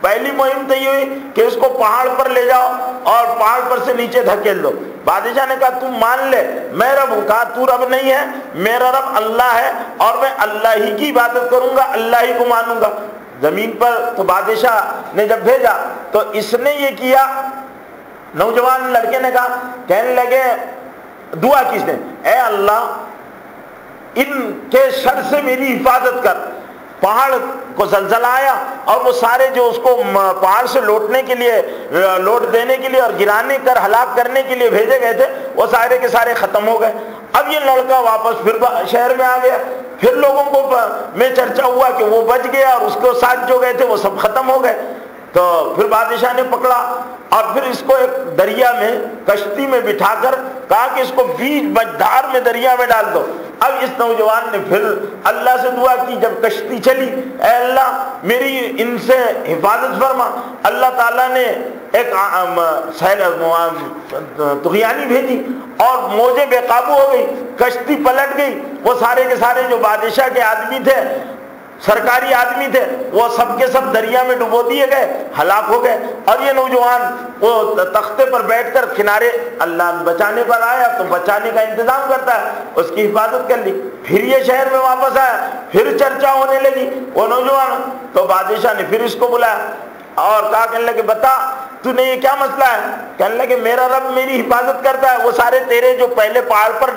پہلی مہم تو یہ ہوئی کہ اس کو پہاڑ پر لے جاؤ اور پہاڑ پر سے نیچے دھکیل دو۔ بادشاہ نے کہا تم مان لے میں رب ہوں، کہا تو رب نہیں ہے، میرا رب اللہ ہے اور میں اللہ ہی کی عبادت کروں گا، اللہ ہی کو مانوں گا۔ زمین پر تو بادشاہ نے جب بھیجا تو اس نے یہ کیا، نوجوان لڑکے نے کہا، کہنے لگے دعا کس نے، اے اللہ ان کے شر سے میری حفاظت کر۔ پہاڑ کو زلزلہ آیا اور وہ سارے جو اس کو پہاڑ سے لوٹنے کے لیے، لوٹ دینے کے لیے اور گرانے کر ہلاک کرنے کے لیے بھیجے گئے تھے، وہ سارے کے سارے ختم ہو گئے۔ اب یہ لڑکا واپس پھر شہر میں آ گیا، پھر لوگوں کو میں چرچا ہوا کہ وہ بچ گیا اور اس کے ساتھ جو گئے تھے وہ سب ختم ہو گئے۔ تو پھر بادشاہ نے پکڑا اور پھر اس کو ایک دریا میں، کشتی میں بٹھا کر کہا کہ اس کو بیچ بجدھار میں دریا میں ڈال دو۔ اب اس نوجوان نے پھر اللہ سے دعا کی، جب کشتی چلی، اے اللہ میری ان سے حفاظت فرما۔ اللہ تعالیٰ نے ایک طغیانی بھیجی اور موجیں بے قابو ہو گئی، کشتی پلٹ گئی، وہ سارے کے سارے جو بادشاہ کے آدمی تھے، سرکاری آدمی تھے، وہ سب کے سب دریا میں ڈبو دیے گئے، ہلاک ہو گئے۔ اور یہ نوجوان وہ تختے پر بیٹھ کر کنارے، اللہ بچانے پر آیا تو بچانے کا انتظام کرتا ہے، اس کی حفاظت کر لی۔ پھر یہ شہر میں واپس آیا، پھر چرچا ہونے لگی وہ نوجوان۔ تو بادشاہ نے پھر اس کو بلایا اور کہا، کہنے لگے بتا تو نے یہ کیا مسئلہ ہے؟ کہنے لگے میرا رب میری حفاظت کرتا ہے، وہ سارے تیرے جو پہلے پہاڑ پر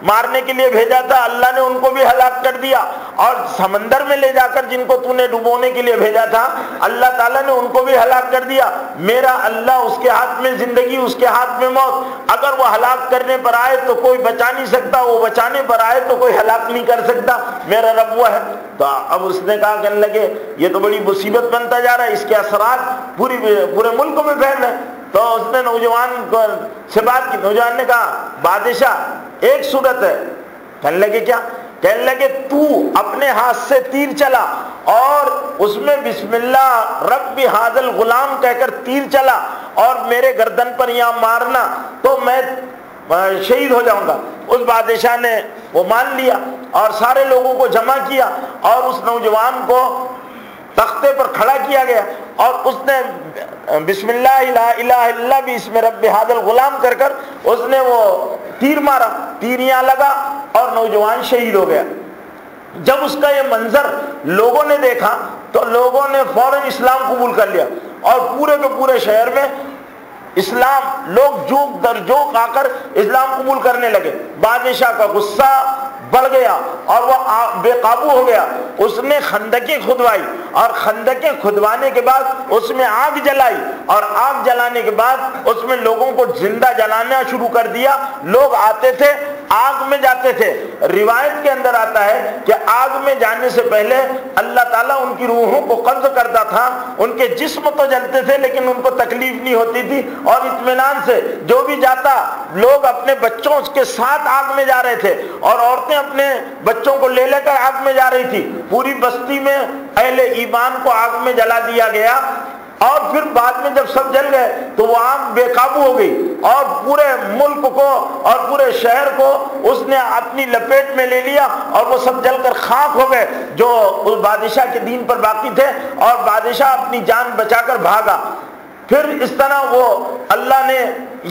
مارنے کے لیے بھیجا تھا اللہ نے ان کو بھی ہلاک کر دیا، اور سمندر میں لے جا کر جن کو تو نے ڈبونے کے لیے بھیجا تھا اللہ تعالیٰ نے ان کو بھی ہلاک کر دیا۔ میرا اللہ اس کے ہاتھ میں زندگی اس کے ہاتھ میں موت، اگر وہ ہلاک کرنے پر آئے تو کوئی بچا نہیں سکتا، وہ بچانے پر آئے تو کوئی ہلاک نہیں کر سکتا، میرا رب وہ ہے۔ تو اب اس نے کہا کہنے لگے یہ تو بڑی مصیبت بنتا جا رہا ہے، اس کے اثرات پورے ملک میں پھیل رہے ہیں۔ تو اس نے نوجوان سے بات کی، نوجوان نے کہا بادشاہ ایک صورت ہے۔ کہنے لگے کیا؟ کہنے لگے تو اپنے ہاتھ سے تیر چلا اور اس میں بسم اللہ رب ھذا الغلام کہہ کر تیر چلا اور میرے گردن پر یہاں مارنا تو میں شہید ہو جاؤں گا۔ اس بادشاہ نے وہ مان لیا اور سارے لوگوں کو جمع کیا اور اس نوجوان کو تختے پر کھڑا کیا گیا اور اس نے بسم اللہ لا الہ الا اللہ بسم رب ھذا الغلام کر کر اس نے وہ تیر مارا، تیر یہاں لگا اور نوجوان شہید ہو گیا۔ جب اس کا یہ منظر لوگوں نے دیکھا تو لوگوں نے فوراً اسلام قبول کر لیا اور پورے کے پورے شہر میں اسلام لوگ جوک در جوک آ کر اسلام قبول کرنے لگے۔ بادشاہ کا غصہ بڑھ گیا اور وہ بے قابو ہو گیا، اس نے خندقیں کھدوائی اور خندقیں کھدوانے کے بعد اس میں آگ جلائی اور آگ جلانے کے بعد اس میں لوگوں کو زندہ جلانا شروع کر دیا۔ لوگ آتے تھے آگ میں جاتے تھے، روایت کے اندر آتا ہے کہ آگ میں جانے سے پہلے اللہ تعالیٰ ان کی روحوں کو قبض کرتا تھا، ان کے جسم تو جلتے تھے لیکن ان کو تکلیف نہیں ہوتی تھی اور اطمینان سے جو بھی جاتا، لوگ اپنے بچوں کے ساتھ آگ میں جا رہے تھے اور عورتیں اپنے بچوں کو لے لے کر آگ میں جا رہی تھی۔ پوری بستی میں اہل ایمان کو آگ میں جلا دیا گیا اور پھر بعد میں جب سب جل گئے تو وہ آگ بے قابو ہو گئی اور پورے ملک کو اور پورے شہر کو اس نے اپنی لپیٹ میں لے لیا اور وہ سب جل کر خاک ہو گئے جو اس بادشاہ کے دین پر باقی تھے، اور بادشاہ اپنی جان بچا کر بھاگا۔ پھر اس طرح وہ اللہ نے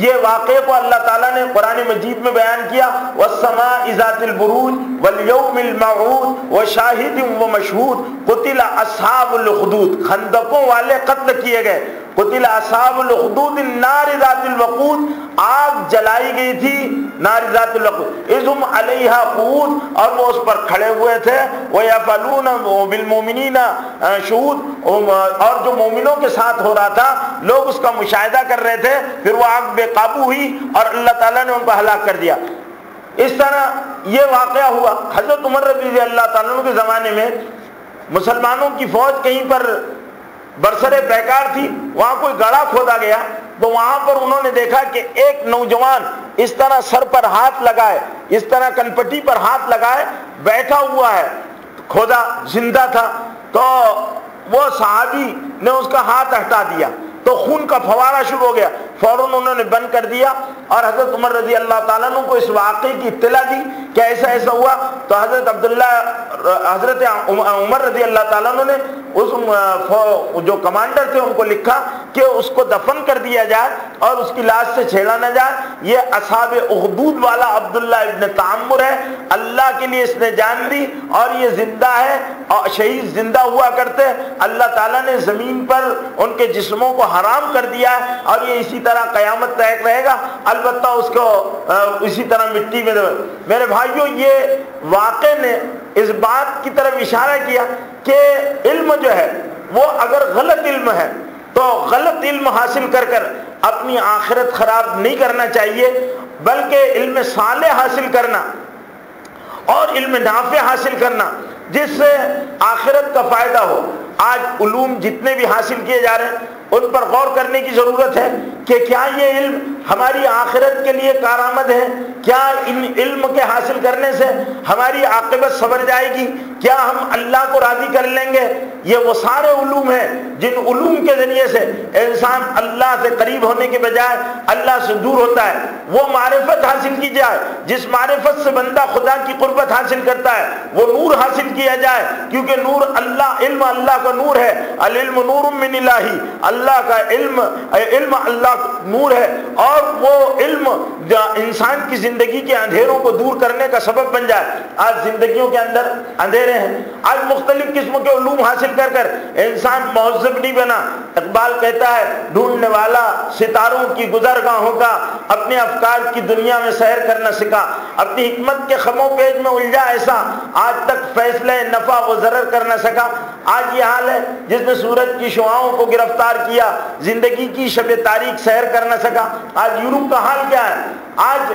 یہ واقعے کو اللہ تعالیٰ نے قرآن مجید میں بیان کیا، وَالسَّمَاءِ ذَاتِ الْبُرُوجِ وَالْيَوْمِ الْمَوْعُودِ وَشَاهِدٍ وَمَشْهُودٍ قُتِلَ أَصْحَابُ الْأُخْدُودِ، خندقوں والے قتل کیے گئے۔ قتل اصحاب الأخدود النار ذات الوقود، آگ جلائی گئی تھی نار ذات الوقود، اذ هم علیہا قعود، اور وہ اس پر کھڑے ہوئے تھے، وَيَفْعَلُونَ بِالْمُؤْمِنِينَ شُهُودٌ، اور جو مومنوں کے ساتھ ہو رہا تھا لوگ اس کا مشاہدہ کر رہے تھے۔ پھر وہ آگ بے قابو ہوئی اور اللہ تعالیٰ نے ان کو ہلاک کر دیا۔ اس طرح یہ واقعہ ہوا۔ حضرت عمر رضی اللہ تعالیٰ عنہ کے زمانے میں مسلمانوں کی فوج کہیں پر برسر پیکار تھی، وہاں کوئی گڑھا کھودا گیا تو وہاں پر انہوں نے دیکھا کہ ایک نوجوان اس طرح سر پر ہاتھ لگائے، اس طرح کنپٹی پر ہاتھ لگائے بیٹھا ہوا ہے، کھودا زندہ تھا۔ تو وہ صحابی نے اس کا ہاتھ ہٹا دیا تو خون کا فوارہ شروع ہو گیا، فوراً انہوں نے بند کر دیا اور حضرت عمر رضی اللہ تعالیٰ عنہ کو اس واقعے کی اطلاع دی کہ ایسا ایسا ہوا۔ تو حضرت عمر رضی اللہ تعالیٰ عنہ نے اس جو کمانڈر تھے ان کو لکھا کہ اس کو دفن کر دیا جائے اور اس کی لاش سے چھیڑا نہ جائے۔ یہ اصحاب اخدود والا عبداللہ ابن تعمر ہے، اللہ کے لیے اس نے جان دی اور یہ زندہ ہے اور شہید زندہ ہوا کرتے۔ اللہ تعالیٰ نے زمین پر ان کے جسموں کو حرام کر دیا ہے اور یہ اسی طرح قیامت تک رہے گا، البتہ اس کو اسی طرح مٹی میں۔ میرے بھائیوں، یہ واقعے نے اس بات کی طرف اشارہ کیا کہ علم جو ہے وہ اگر غلط علم ہے تو غلط علم حاصل کر کر اپنی آخرت خراب نہیں کرنا چاہیے، بلکہ علم صالح حاصل کرنا اور علم نافع حاصل کرنا جس سے آخرت کا فائدہ ہو۔ آج علوم جتنے بھی حاصل کیے جا رہے ہیں ان پر غور کرنے کی ضرورت ہے کہ کیا یہ علم ہماری آخرت کے لیے کارآمد ہے؟ کیا ان علم کے حاصل کرنے سے ہماری عاقبت سنور جائے گی؟ کیا ہم اللہ کو راضی کر لیں گے؟ یہ وہ سارے علوم ہیں جن علوم کے ذریعے سے انسان اللہ سے قریب ہونے کے بجائے اللہ سے دور ہوتا ہے۔ وہ معرفت حاصل کی جائے جس معرفت سے بندہ خدا کی قربت حاصل کرتا ہے، وہ نور حاصل کیا جائے کیونکہ نور اللہ، علم اللہ کا نور ہے، العلم نور من الہ، اللہ کا علم اللہ نور ہے اور وہ علم انسان کی زندگی کے اندھیروں کو دور کرنے کا سبب بن جائے. آج زندگیوں کے اندر اندھیرے ہیں. آج مختلف قسم کے علوم حاصل کر کر انسان مہذب نہیں بنا. اقبال کہتا ہے ڈھونڈنے والا ستاروں کی گزرگاہوں کا اپنے افکار کی دنیا میں سیر کر نہ سکا. اپنی حکمت کے خموں پیج میں الجھا ایسا آج تک فیصلہ نفع و ضرر کر نہ سکا. آج یہ حال ہے جس نے سورج کی شعاؤں کو گرفتار کیا, زندگی کی شب تاریک سیر کر نہ سکا. آج یورپ کا حال کیا ہے؟ آج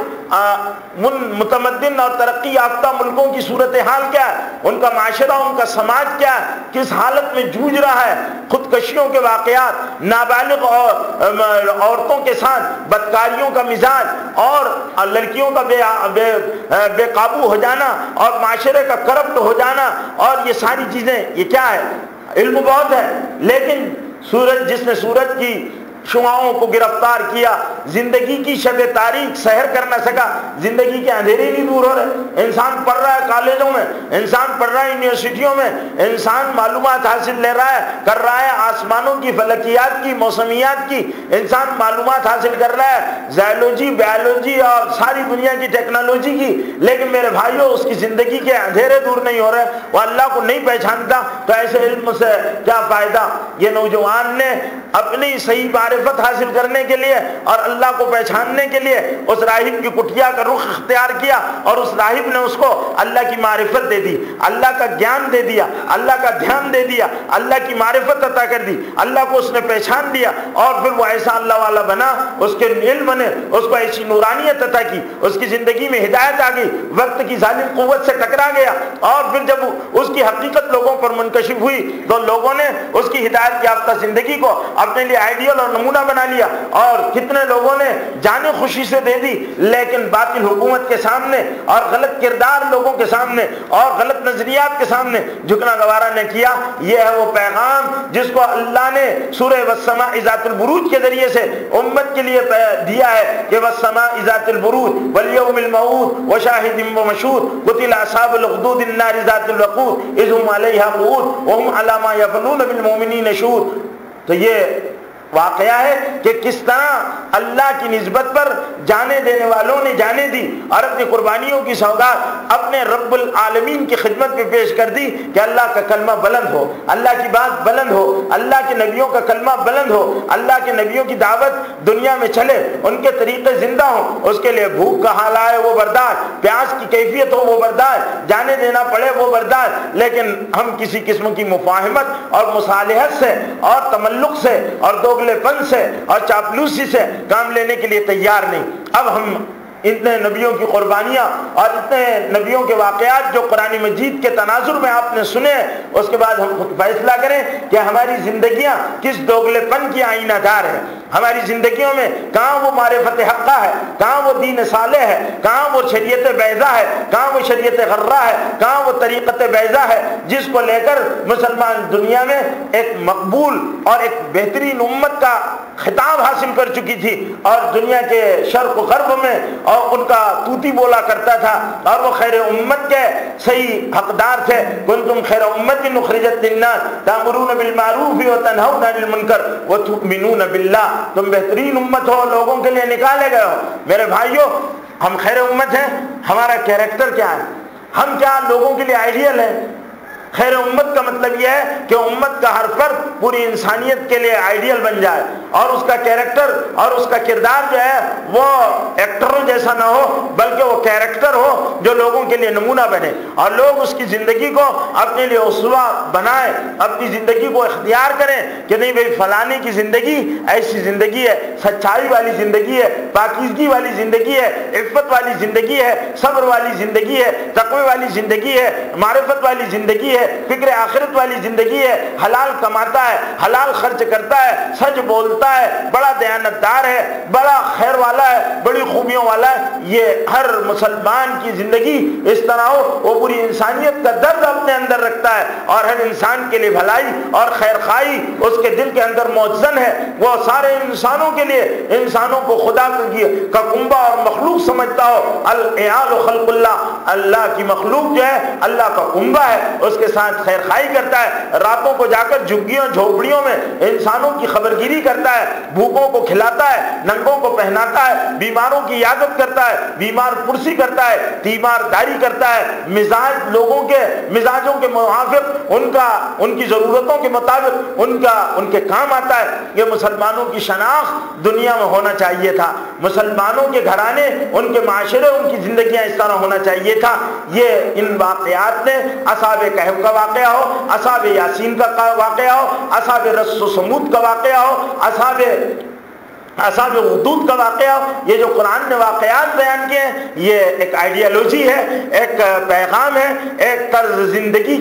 متمدن اور ترقی یافتہ ملکوں کی صورتحال کیا ہے؟ ان کا معاشرہ, ان کا سماج کیا ہے؟ کس حالت میں جوجھ رہا ہے؟ خودکشیوں کے واقعات, نابالغ عورتوں کے ساتھ بدکاریوں کا مزاج, اور لڑکیوں کا بے قابو ہو جانا, اور معاشرے کا کرپٹ ہو جانا, اور یہ ساری چیزیں یہ کیا ہے؟ علم بہت ہے, لیکن جس نے سورج کی شعاؤں کو گرفتار کیا, زندگی کی شب تاریک سحر کر نہ سکا. زندگی کے اندھیرے نہیں دور ہو رہے. انسان پڑھ رہا ہے کالجوں میں, انسان پڑھ رہا ہے یونیورسٹیوں میں, انسان معلومات حاصل لے رہا ہے, کر رہا ہے آسمانوں کی, فلکیات کی, موسمیات کی, انسان معلومات حاصل کر رہا ہے زائلوجی, بایولوجی اور ساری دنیا کی ٹیکنالوجی کی. لیکن میرے بھائیوں, اس کی زندگی کے اندھیرے دور نہیں ہو رہے, وہ اللہ کو نہیں پہچانتا. تو ایسے علم سے کیا فائدہ؟ یہ نوجوان نے اپنی صحیح معرفت حاصل کرنے کے لیے اور اللہ کو پہچاننے کے لیے اس راہب کی کٹیا کا رخ اختیار کیا, اور اس راہب نے اس کو اللہ کی معرفت دے دی, اللہ کا گیان دے دیا, اللہ کا دھیان دے دیا, اللہ کی معرفت عطا کر دی, اللہ کو اس نے پہچان دیا, اور پھر وہ ایسا اللہ والا بنا, اس کے علم نے اس کو ایسی نورانیت عطا کی, اس کی زندگی میں ہدایت آ گئی, وقت کی ظالم قوت سے ٹکرا گیا. اور پھر جب اس کی حقیقت لوگوں پر منکشف ہوئی تو لوگوں نے اس کی ہدایت یافتہ زندگی کو اپنے لیے آئیڈیل اور نمونہ بنا لیا, اور کتنے لوگوں نے جانیں خوشی سے دے دی, لیکن باطل حکومت کے سامنے اور غلط کردار لوگوں کے سامنے اور غلط نظریات کے سامنے جھکنا گوارا نے کیا. یہ ہے وہ پیغام جس کو اللہ نے سورہ والسماء ذات البروج کے ذریعے سے امت کے لیے دیا ہے کہ والسماء ذات البروج والیوم الموعود وشاہد ومشہود قتل اصحاب الاخدود النار ذات الوقود اذ هم علیہا قعود وهم علی ما یفعلون بالمؤمنین شہود. تو یہ واقعہ ہے کہ کس طرح اللہ کی نسبت پر جانے دینے والوں نے جانے دی اور اپنی قربانیوں کی سوگات اپنے رب العالمین کی خدمت میں پیش کر دی کہ اللہ کا کلمہ بلند ہو, اللہ کی بات بلند ہو, اللہ کے نبیوں کا کلمہ بلند ہو, اللہ کے نبیوں کی دعوت دنیا میں چلے, ان کے طریقے زندہ ہوں. اس کے لیے بھوک کا حال آئے وہ برداشت, پیاس کی کیفیت ہو وہ برداشت, جانے دینا پڑے وہ برداشت. لیکن ہم کسی قسم کی مفاہمت اور مصالحت سے اور تملق سے اور دوگلے پن سے اور چاپلوسی سے کام لینے کے لیے تیار نہیں. اب ہم اتنے نبیوں کی قربانیاں اور اتنے نبیوں کے واقعات جو قرآن مجید کے تناظر میں آپ نے سنے, اس کے بعد ہم خود فیصلہ کریں کہ ہماری زندگیاں کس دوگلے پن کی آئینہ دار ہیں. ہماری زندگیوں میں کہاں وہ معرفت حقہ ہے, کہاں وہ دین صالح ہے, کہاں وہ شریعت بیضا ہے, کہاں وہ شریعت غرہ ہے, کہاں وہ طریقت بیضا ہے جس کو لے کر مسلمان دنیا میں ایک مقبول اور ایک بہترین امت کا خطاب حاصل کر چکی تھی, اور دنیا کے شرق و غرب میں اور ان کا توتی بولا کرتا تھا, اور وہ خیر امت کے صحیح حقدار تھے. کنتم خیر امت اخرجت للناس تأمرون بالمعروف وتنہون عن المنکر وتؤمنون باللہ. تم بہترین امت ہو, لوگوں کے لیے نکالے گئے ہو. میرے بھائیوں, ہم خیر امت ہیں, ہمارا کیریکٹر کیا ہے؟ ہم کیا لوگوں کے لیے آئیڈیل ہیں؟ خیر امت کا مطلب یہ ہے کہ امت کا ہر فرد پوری انسانیت کے لیے آئیڈیل بن جائے, اور اس کا کیریکٹر اور اس کا کردار جو ہے وہ ایکٹروں جیسا نہ ہو, بلکہ وہ کیریکٹر ہو جو لوگوں کے لیے نمونہ بنے, اور لوگ اس کی زندگی کو اپنے لیے اسوہ بنائیں, اپنی زندگی کو اختیار کریں کہ نہیں بھئی فلانے کی زندگی ایسی زندگی ہے, سچائی والی زندگی ہے, پاکیزگی والی زندگی ہے, عفت والی زندگی ہے, صبر والی زندگی ہے, تقوی والی زندگی ہے, معرفت والی زندگی ہے, فکر آخرت والی زندگی ہے, حلال کماتا ہے, حلال خرچ کرتا ہے, سچ بولتا ہے, بڑا دیانتدار ہے, بڑا خیر والا ہے, بڑی خوبیوں والا ہے. یہ ہر مسلمان کی زندگی اس طرح ہو, وہ پوری انسانیت کا درد اپنے اندر رکھتا ہے, اور ہر انسان کے لیے بھلائی اور خیر خواہی اس کے دل کے اندر موجزن ہے. وہ سارے انسانوں کے لیے انسانوں کو خدا کا کنبہ اور مخلوق سمجھتا ہو. العیال خلق اللہ, اللہ کی مخلوق جو ہے اللہ کا کنبہ ہے, اس کے ساتھ خیر خواہی کرتا ہے. راتوں کو جا کر جھگیوں جھوپڑیوں میں انسانوں کی خبرگیری کرتا ہے, بھوکوں کو کھلاتا ہے, ننگوں کو پہناتا ہے, بیماروں بیماروں کی عیادت کرتا ہے، بیمار پرسی کرتا ہے، تیمارداری کرتا ہے، مزاج لوگوں کے مزاجوں کے موافق ان کی ضرورتوں کے مطابق ان کے کام آتا ہے۔ یہ مسلمانوں کی شناخت دنیا میں ہونا چاہیے تھا، مسلمانوں کے گھرانے، ان کے معاشرے، ان کی زندگیاں اس طرح ہونا چاہیے تھا۔ یہ ان واقعات نے اصحاب کہف کا واقعہ ہو، اصحاب یاسین کا واقعہ ہو، اصحاب رس و سمود کا واقعہ ہو، اصحاب حدود کا واقعہ ہو، یہ جو قرآن نے واقعات بیان کیے ہیں، یہ ایک آئیڈیالوجی ہے، ایک پیغام ہے، ایک طرز زندگی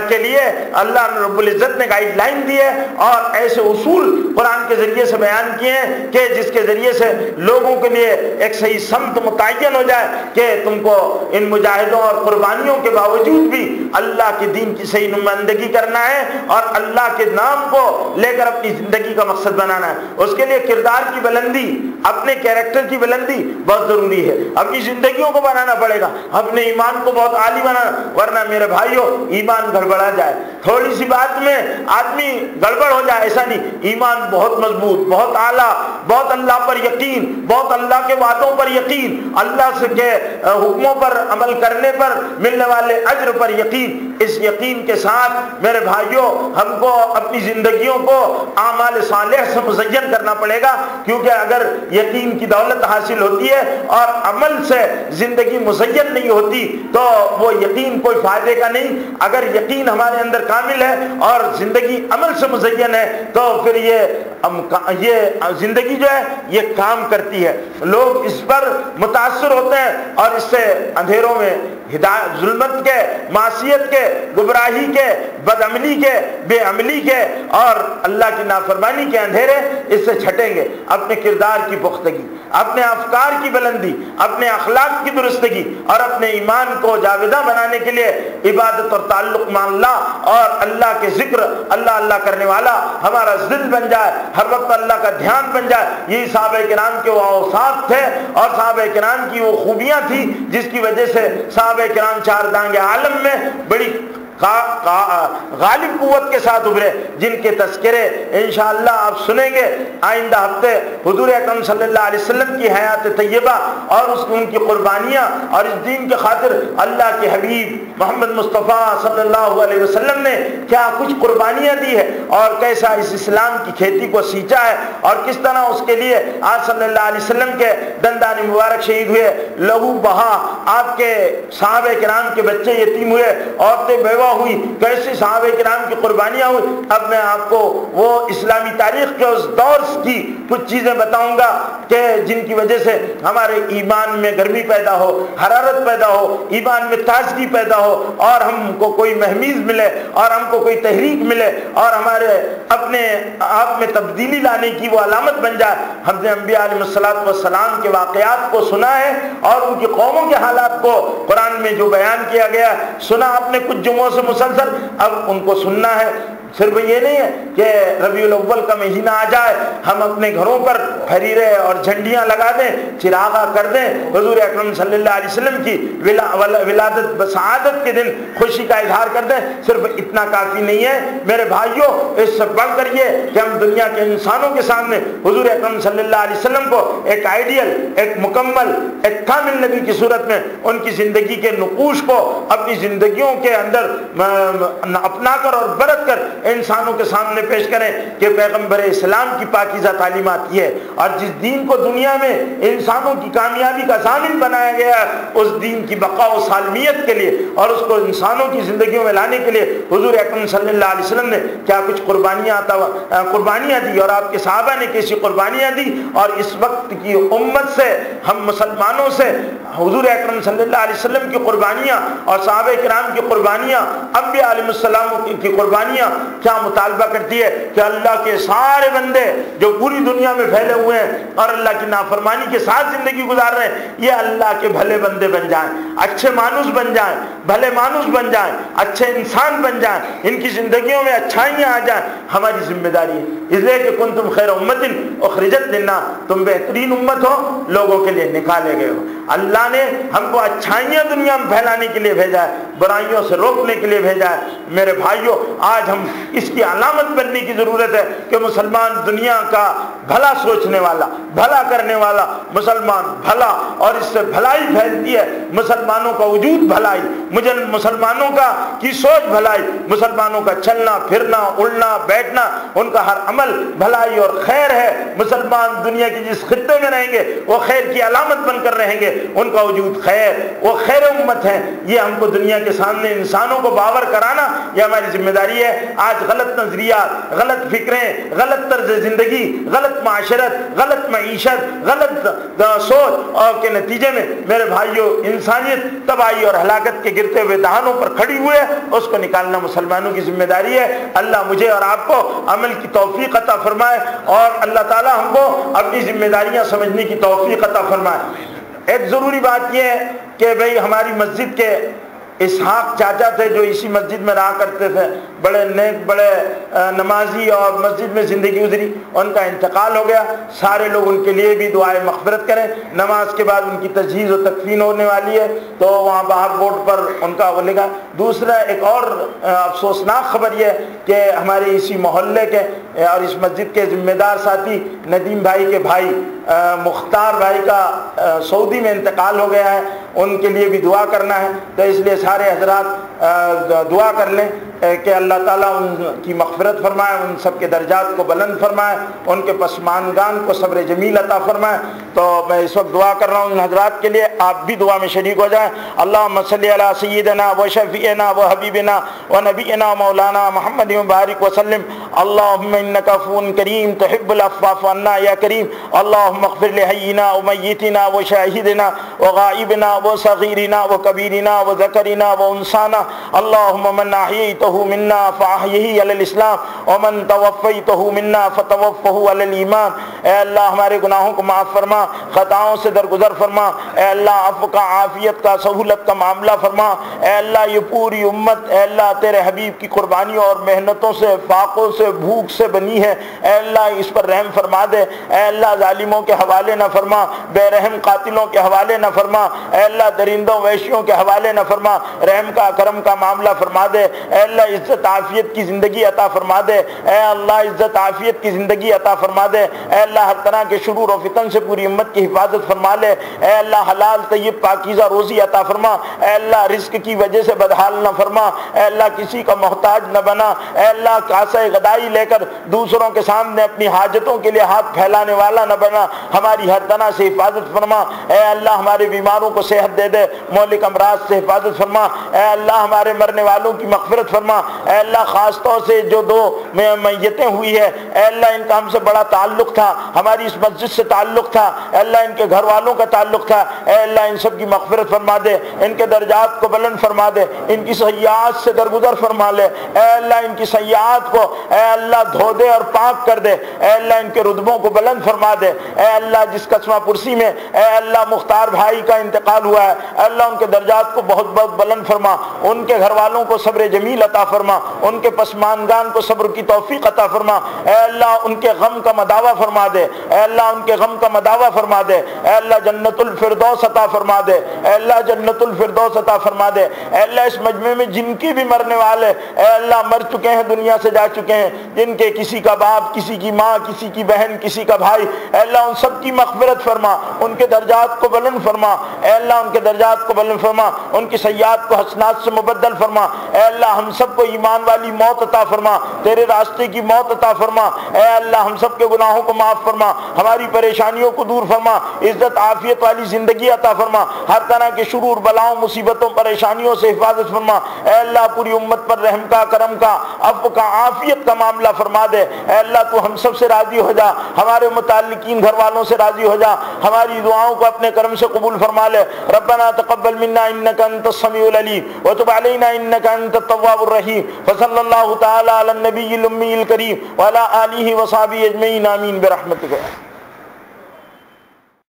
کے لیے اللہ رب العزت نے گائیڈ لائن دی ہے، اور ایسے اصول قرآن کے ذریعے سے بیان کیے ہیں کہ جس کے ذریعے سے لوگوں کے لیے ایک صحیح سمت متعین ہو جائے کہ تم کو ان مجاہدوں اور قربانیوں کے باوجود بھی اللہ کے دین کی صحیح نمائندگی کرنا ہے اور اللہ کے نام کو لے کر اپنی زندگی کا مقصد بنانا ہے۔ اس کے لیے کردار کی بلندی، اپنے کیریکٹر کی بلندی بہت ضروری ہے، اپنی زندگیوں کو بنانا پڑے گا، اپنے ایمان کو بہت عالی بنانا، ورنہ میرے بھائیوں ایمان گڑبڑا جائے، تھوڑی سی بات میں آدمی گڑبڑ ہو جائے، ایسا نہیں، ایمان بہت مضبوط، بہت اعلیٰ، بہت اللہ پر یقین، بہت اللہ کے وعدوں پر یقین، اللہ سے کے حکموں پر عمل کرنے پر ملنے والے اجر پر یقین۔ اس یقین کے ساتھ میرے بھائیوں ہم کو اپنی زندگیوں کو اعمال صالح سے مزین کرنا پڑے گا، کیونکہ اگر یقین کی دولت حاصل ہوتی ہے اور عمل سے زندگی مزین نہیں ہوتی تو وہ یقین کوئی فائدے کا نہیں۔ اگر یقین ہمارے اندر کامل ہے اور زندگی عمل سے مزین ہے تو پھر یہ زندگی جو ہے یہ کام کرتی ہے، لوگ اس پر متاثر ہوتے ہیں اور اس سے اندھیروں میں ظلمت کے، معصیت کے، گمراہی کے، بدعملی کے، بے عملی کے اور اللہ کی نافرمانی کے اندھیرے اس سے چھٹیں گے۔ اپنے کردار کی پختگی، اپنے افکار کی بلندی، اپنے اخلاق کی درستگی اور اپنے ایمان کو جاودہ بنانے کے لیے عبادت اور تعلق مع اللہ اور اللہ کے ذکر، اللہ کرنے والا ہمارا ذل بن جائے، ہر وقت اللہ کا دھیان بن جائے۔ یہ صحابہ کرام کے وہ اوصاف تھے اور صحابہ کرام کی وہ خوبیاں تھی جس کی وجہ سے صحابہ کرام چار دانگ عالم میں بڑی غالب قوت کے ساتھ ابھرے، جن کے تذکرے انشاءاللہ آپ سنیں گے آئندہ ہفتے۔ حضور اکرم صلی اللہ علیہ وسلم کی حیات طیبہ اور ان کی قربانیاں اور اس دین کے خاطر اللہ کے حبیب محمد مصطفیٰ صلی اللہ علیہ وسلم نے کیا کچھ قربانیاں دی ہے اور کیسا اس اسلام کی کھیتی کو سینچا ہے اور کس طرح اس کے لیے آج صلی اللہ علیہ وسلم کے دندان مبارک شہید ہوئے، لہو بہا، آپ کے صحابہ کرام کے بچے یتیم ہوئے، عورتیں بیوہ ہوئی، کیسے صحابہ کرام کی قربانیاں ہوئی۔ اب میں آپ کو وہ اسلامی تاریخ کے اس دور کی کچھ چیزیں بتاؤں گا کہ جن کی وجہ سے ہمارے ایمان میں گرمی پیدا ہو، حرارت پیدا ہو، ایمان میں تازگی پیدا ہو اور ہم کو کوئی مہمیز ملے اور ہم کو کوئی تحریک ملے اور ہمارے اپنے آپ میں تبدیلی لانے کی وہ علامت بن جائے۔ ہم نے انبیاء علیہ السلام کے واقعات کو سنا ہے اور ان کی قوموں کے حالات کو قرآن میں جو بیان کیا گیا سنا آپ نے کچھ جمعوں سے مسلسل، اب ان کو سننا ہے۔ صرف یہ نہیں ہے کہ ربیع الاول کا مہینہ آ جائے ہم اپنے گھروں پر حریرے اور جھنڈیاں لگا دیں، چراغاں کر دیں، حضور اکرم صلی اللہ علیہ وسلم کی ولادت بسعادت کے دن خوشی کا اظہار کر دیں، صرف اتنا کافی نہیں ہے میرے بھائیوں۔ اس سے بڑھ کر یہ کہ ہم دنیا کے انسانوں کے سامنے حضور اکرم صلی اللہ علیہ وسلم کو ایک آئیڈیل، ایک مکمل، ایک کامل نبی کی صورت میں ان کی زندگی کے نقوش کو اپنی زندگیوں کے اندر اپنا کر اور برت کر انسانوں کے سامنے پیش کریں کہ پیغمبر اسلام کی پاکیزہ تعلیمات یہ ہے، اور جس دین کو دنیا میں انسانوں کی کامیابی کا ضامن بنایا گیا ہے اس دین کی بقا و سالمیت کے لیے اور اس کو انسانوں کی زندگیوں میں لانے کے لیے حضور اکرم صلی اللہ علیہ وسلم نے کیا کچھ قربانیاں دی اور آپ کے صحابہ نے کیسی قربانیاں دی، اور اس وقت کی امت سے، ہم مسلمانوں سے حضور اکرم صلی اللہ علیہ وسلم کی قربانیاں اور صحابہ کرام کی قربانیاں، انبیاء علیہ السلام کی قربانیاں کیا مطالبہ کرتی ہے کہ اللہ کے سارے بندے جو پوری دنیا میں پھیلے ہوئے ہیں اور اللہ کی نافرمانی کے ساتھ زندگی گزار رہے ہیں، یہ اللہ کے بھلے بندے بن جائیں، اچھے مانوس بن جائیں، بھلے مانوس بن جائیں، اچھے انسان بن جائیں، ان کی زندگیوں میں اچھائیاں آ جائیں۔ ہماری ذمہ داری ہے، اس لیے کہ کنتم خیر امت اخرجت للناس، تم بہترین امت ہو، لوگوں کے لیے نکالے گئے ہو۔ اللہ نے ہم کو اچھائیاں دنیا میں پھیلانے کے لیے بھیجا ہے، برائیوں سے روکنے کے لیے بھیجا ہے۔ میرے بھائیوں آج ہم اس کی علامت بننے کی ضرورت ہے کہ مسلمان دنیا کا بھلا سوچنے والا، بھلا کرنے والا مسلمان بھلا، اور اس سے بھلائی پھیلتی ہے، مسلمانوں کا وجود بھلائی، مجھے مسلمانوں کی سوچ بھلائی، مسلمانوں کا چلنا پھرنا اڑنا بیٹھنا، ان کا ہر عمل بھلائی اور خیر ہے۔ مسلمان دنیا کی جس خطے میں رہیں گے وہ خیر کی علامت بن کر رہیں گے، ان کا وجود خیر، وہ خیر امت ہے۔ یہ ہم کو دنیا کے سامنے انسانوں کو باور کرانا یہ ہماری ذمہ داری ہے۔ آج غلط نظریات، غلط فکریں، غلط طرز زندگی، غلط معاشرت، غلط معیشت، غلط سوچ اور کے نتیجے میں میرے بھائیوں انسانیت تباہی اور ہلاکت کے گرتے ہوئے دہانوں پر کھڑی ہوئے ہے، اس کو نکالنا مسلمانوں کی ذمہ داری ہے۔ اللہ مجھے اور آپ کو عمل کی توفیق عطا فرمائے، اور اللہ تعالی ہم کو اپنی ذمہ داریاں سمجھنے کی توفیق عطا فرمائے۔ ایک ضروری بات یہ ہے کہ بھئی ہماری مسجد کے اسحاق چاچا تھے جو اسی مسجد میں رہا کرتے تھے، بڑے نیک، بڑے نمازی، اور مسجد میں زندگی گزری، ان کا انتقال ہو گیا۔ سارے لوگ ان کے لیے بھی دعائے مغفرت کریں۔ نماز کے بعد ان کی تجہیز و تکفین ہونے والی ہے، تو وہاں باہر بورڈ پر ان کا وہ لکھا۔ دوسرا ایک اور افسوسناک خبر یہ ہے کہ ہمارے اسی محلے کے اور اس مسجد کے ذمہ دار ساتھی ندیم بھائی کے بھائی مختار بھائی کا سعودی میں انتقال ہو گیا ہے، ان کے لیے بھی دعا کرنا ہے۔ تو اس لیے سارے حضرات دعا کر لیں کہ اللہ تعالیٰ ان کی مغفرت فرمائے، ان سب کے درجات کو بلند فرمائے، ان کے پسماندگان کو صبر جمیل عطا فرمائے۔ تو میں اس وقت دعا کر رہا ہوں ان حضرات کے لیے، آپ بھی دعا میں شریک ہو جائیں۔ اللہم صلی علی سیدنا و شفیعنا و حبیبنا و نبینا مولانا محمد مبارک وسلم۔ اللہم انک عفو کریم تحب العفو فاعف عنا یا کریم۔ اللہم اغفر لحینا و میتنا و شاہدنا و غائبنا و صغیرنا و کبیرنا و ذکرنا و انسانا۔ اللہم من احییتہ منا فاحیہ علی الاسلام ومن توفیتہ منا فتوفہ علی الایمان۔ اے اللہ ہمارے گناہوں کو معاف فرما، خطاؤں سے درگزر فرما۔ اے اللہ عفو کا، عافیت کا، سہولت کا معاملہ فرما۔ اے اللہ یہ پوری امت اے اللہ تیرے حبیب کی قربانیوں اور محنتوں سے، فاقوں سے، بھوک سے بنی ہے۔ اے اللہ اس پر رحم فرما دے۔ اے اللہ ظالموں کے حوالے نہ فرما، بے رحم قاتلوں کے حوالے نہ فرما۔ اے اللہ درندوں وحشیوں کے حوالے نہ فرما، رحم کا کرم کا معاملہ فرما دے۔ اے اللہ عزت عافیت کی زندگی عطا فرما دے۔ اے اللہ عزت عافیت کی زندگی عطا فرما دے۔ اے اللہ ہر طرح کے شرور و فتن سے پوری امت کی حفاظت فرما لے۔ اے اللہ حلال طیب پاکیزہ روزی عطا فرما۔ اے اللہ رزق کی وجہ سے بدحال نہ فرما۔ اے اللہ کسی کا محتاج نہ بنا۔ اے اللہ کاسہ غدائی لے کر دوسروں کے سامنے اپنی حاجتوں کے لیے ہاتھ پھیلانے والا نہ بنا۔ ہماری ہر طرح سے حفاظت فرما۔ اے اللہ ہمارے بیماروں کو صحت دے دے، مہلک امراض سے حفاظت فرما۔ اے اللہ ہمارے مرنے والوں کی مغفرت فرما۔ اے اللہ خاص طور سے جو دو میتیں ہوئی ہے، اے اللہ ان کا ہم سے بڑا تعلق تھا، ہماری اس مسجد سے تعلق تھا، اے اللہ ان کے گھر والوں کا تعلق تھا۔ اے اللہ ان سب کی مغفرت فرما دے، ان کے درجات کو بلند فرما دے، ان کی سیئات سے درگزر فرما لے۔ اے اللہ ان کی سیئات کو اے اللہ دھو دے اور پاک کر دے۔ اے اللہ ان کے رتبوں کو بلند فرما دے۔ اے اللہ جس قسمہ پرسی میں اے اللہ مختار بھائی کا انتقال ہوا ہے، اے اللہ ان کے درجات کو بہت بہت بلند فرما، ان کے گھر والوں کو صبر جمیل عطا فرما، ان کے پسماندگان کو صبر کی توفیق عطا فرما۔ اے اللہ ان کے غم کا مداوع فرما دے۔ اے اللہ ان کے غم کا مداوع فرما دے۔ اے اللہ جنت الفردوس عطا فرما دے۔ اے اللہ جنت الفردوس عطا فرما دے۔ اے اللہ اس مجمع میں جن کی بھی مرنے والے اے اللہ مر چکے ہیں، دنیا سے جا چکے ہیں، جن کے کسی کا باپ، کسی کی ماں، کسی کی بہن، کسی کا بھائی، اے اللہ ان سب کی مغفرت فرما، ان کے درجات کو بلند فرما۔ اے اللہ ان کے درجات کو بلند فرما، ان کی سیئات کو حسنات سے مبدل فرما۔ اے اللہ ہم سب کو ایمان والی موت عطا فرما، تیرے راستے کی موت عطا فرما۔ اے اللہ ہم سب کے گناہوں کو معاف فرما، ہماری پریشانیوں کو دور فرما، عزت عافیت والی زندگی عطا فرما، ہر طرح کے شرور بلاؤں مصیبتوں پریشانیوں سے حفاظت فرما۔ اے اللہ پوری امت پر رحم کا، کرم کا، عفو کا، عافیت کا معاملہ فرما دے۔ اے اللہ تو ہم سب سے راضی ہو جا، ہمارے متعلقین گھر والوں سے راضی ہو جا، ہماری دعاؤں کو اپنے کرم سے قبول فرما لے۔ ربنا تقبل منا انک انت السمیع العلیم وتب علینا انک انت التواب الرحیم۔ وصلی اللہ تعالی علی النبی الامی الکریم وعلی آلہ وصحبہ اجمعین، آمین برحمتک۔